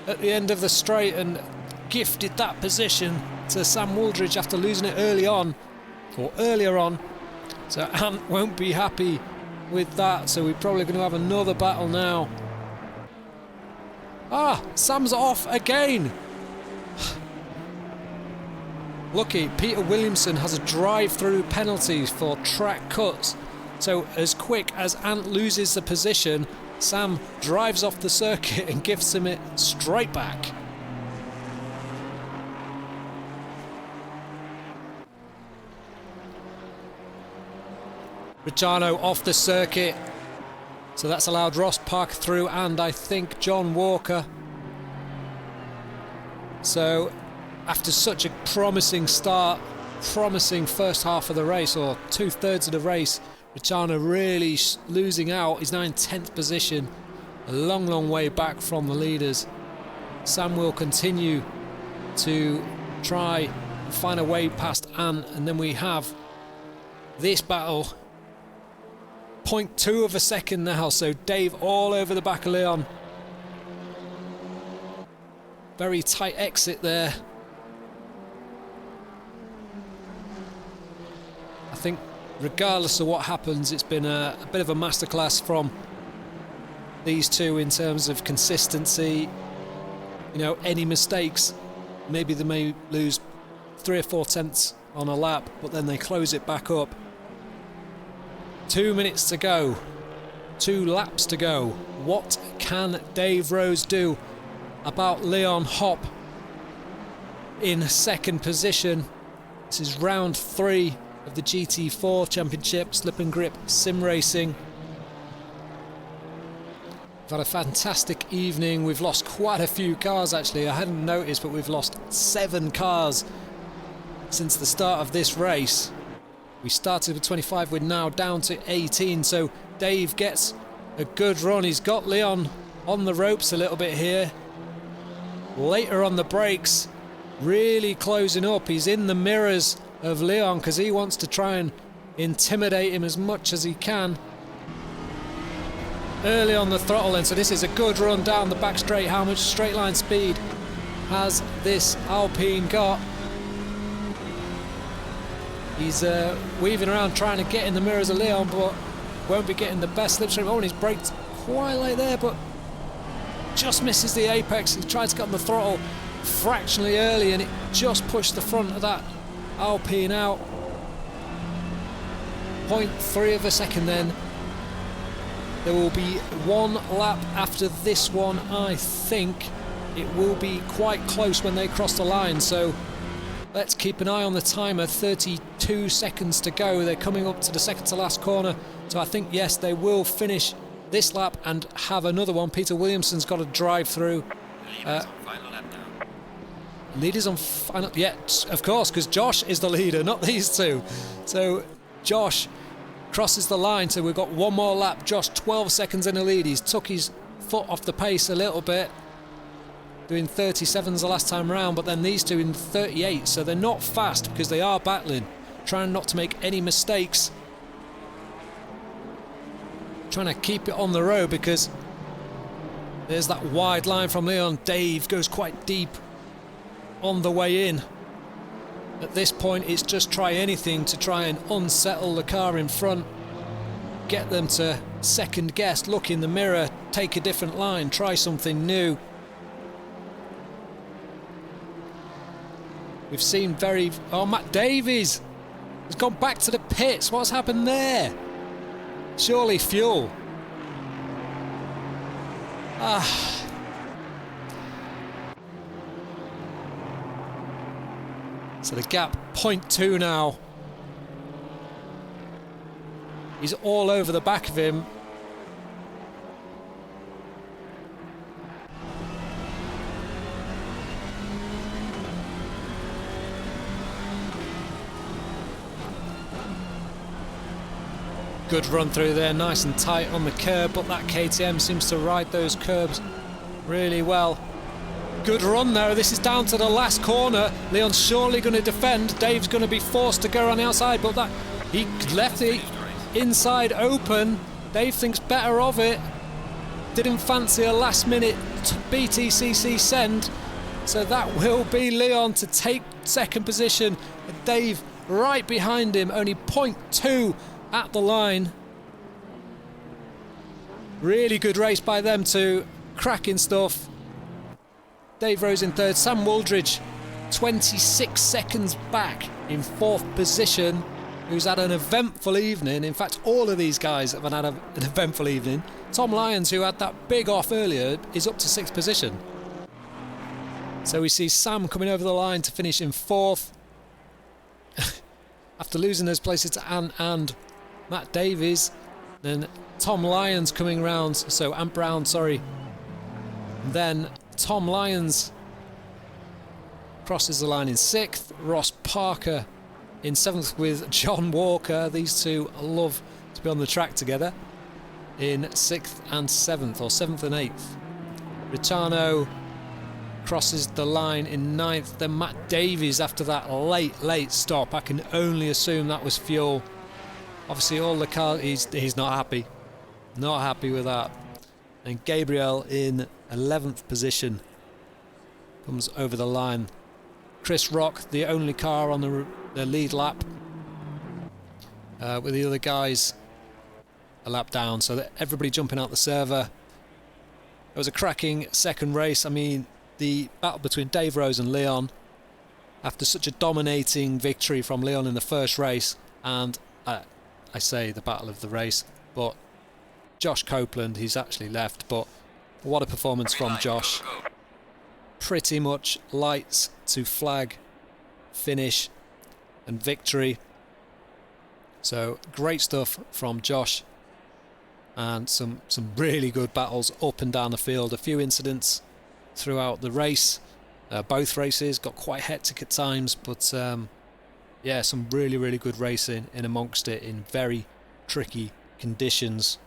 at the end of the straight and gifted that position to Sam Wooldridge after losing it earlier on. So Ant won't be happy with that, so we're probably going to have another battle now. Sam's off again. Lucky Peter Williamson has a drive-through penalty for track cuts. So as quick as Ant loses the position, Sam drives off the circuit and gives him it straight back. Ricciardo off the circuit. So that's allowed Ross Parker through and I think John Walker. So after such a promising start, promising first half of the race, or 2/3 of the race, Ricciardo really losing out. He's now in 10th position, a long way back from the leaders. Sam will continue to try and find a way past Ant, and then we have this battle. 0.2 of a second now, so Dave all over the back of Leon. Very tight exit there. I think regardless of what happens, it's been a bit of a masterclass from these two in terms of consistency. You know, any mistakes, maybe they may lose 3 or 4 tenths on a lap, but then they close it back up. 2 minutes to go, 2 laps to go. What can Dave Rose do about Leon Hopp in second position? This is round 3 of the GT4 Championship Slip and Grip Sim Racing. We've had a fantastic evening. We've lost quite a few cars actually. I hadn't noticed, but we've lost 7 cars since the start of this race. We started with 25, we're now down to 18, so Dave gets a good run. He's got Leon on the ropes a little bit here. Later on the brakes, really closing up. He's in the mirrors of Leon because he wants to try and intimidate him as much as he can. Early on the throttle, and so this is a good run down the back straight. How much straight line speed has this Alpine got? He's weaving around trying to get in the mirrors of Leon, but won't be getting the best slipstream. Oh, and he's braked quite late there, but just misses the apex. He tried to get on the throttle fractionally early, and it just pushed the front of that Alpine out. 0.3 of a second then. There will be 1 lap after this one, I think. It will be quite close when they cross the line, so let's keep an eye on the timer. 32 seconds to go. They're coming up to the second to last corner. So I think, yes, they will finish this lap and have another one. Peter Williamson's got a drive through. Leaders on final lap now. Leaders on final... Yeah, of course, because Josh is the leader, not these two. So Josh crosses the line. So we've got 1 more lap. Josh, 12 seconds in the lead. He's took his foot off the pace a little bit, doing 37s the last time round, but then these two in 38, so they're not fast because they are battling, trying not to make any mistakes, trying to keep it on the road because there's that wide line from Leon. Dave goes quite deep on the way in. At this point it's just try anything to try and unsettle the car in front, get them to second guess, look in the mirror, take a different line, try something new. We've seen Matt Davies has gone back to the pits. What's happened there? Surely fuel. So the gap 0.2 now. He's all over the back of him. Good run through there, nice and tight on the curb, but that KTM seems to ride those curbs really well. Good run though. This is down to the last corner. Leon's surely going to defend. Dave's going to be forced to go around the outside, but that he left the inside open. Dave thinks better of it. Didn't fancy a last minute BTCC send. So that will be Leon to take second position. Dave right behind him, only 0.2 at the line. Really good race by them two. Cracking stuff. Dave Rose in third. Sam Wooldridge 26 seconds back in fourth position, who's had an eventful evening. In fact, all of these guys have had an eventful evening. Tom Lyons, who had that big off earlier, is up to sixth position. So we see Sam coming over the line to finish in fourth. After losing those places to Ant and Matt Davies. Then Tom Lyons coming round. So Ant Brown, sorry. And then Tom Lyons crosses the line in sixth. Ross Parker in seventh with John Walker. These two love to be on the track together. In sixth and seventh, or seventh and eighth. Ritano crosses the line in ninth. Then Matt Davies after that late stop. I can only assume that was fuel. Obviously all the cars, he's not happy. Not happy with that. And Gabriel in 11th position comes over the line. Chris Rock, the only car on the lead lap, with the other guys a lap down, so that everybody jumping out the server. It was a cracking second race. I mean, the battle between Dave Rose and Leon, after such a dominating victory from Leon in the first race, and I say the battle of the race, but Josh Copeland, he's actually left, but what a performance from Josh. Pretty much lights to flag finish and victory. So great stuff from Josh, and some really good battles up and down the field. A few incidents throughout the race, both races got quite hectic at times, but yeah, some really good racing in amongst it in very tricky conditions.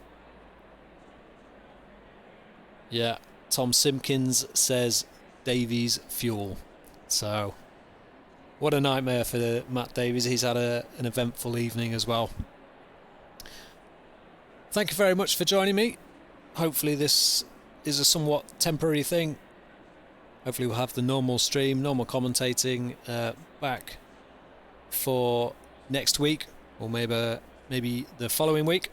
Yeah, Tom Simpkins says Davies fuel. So what a nightmare for Matt Davies. He's had an eventful evening as well. Thank you very much for joining me. Hopefully this is a somewhat temporary thing. Hopefully we'll have the normal stream, normal commentating back for next week, or maybe the following week.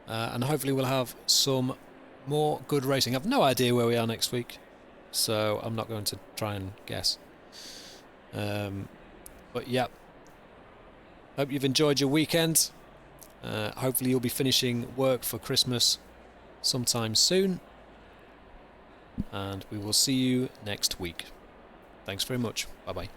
And hopefully we'll have some more good racing. I've no idea where we are next week, so I'm not going to try and guess. But yeah, hope you've enjoyed your weekend. Hopefully you'll be finishing work for Christmas sometime soon, and we will see you next week. Thanks very much. Bye bye.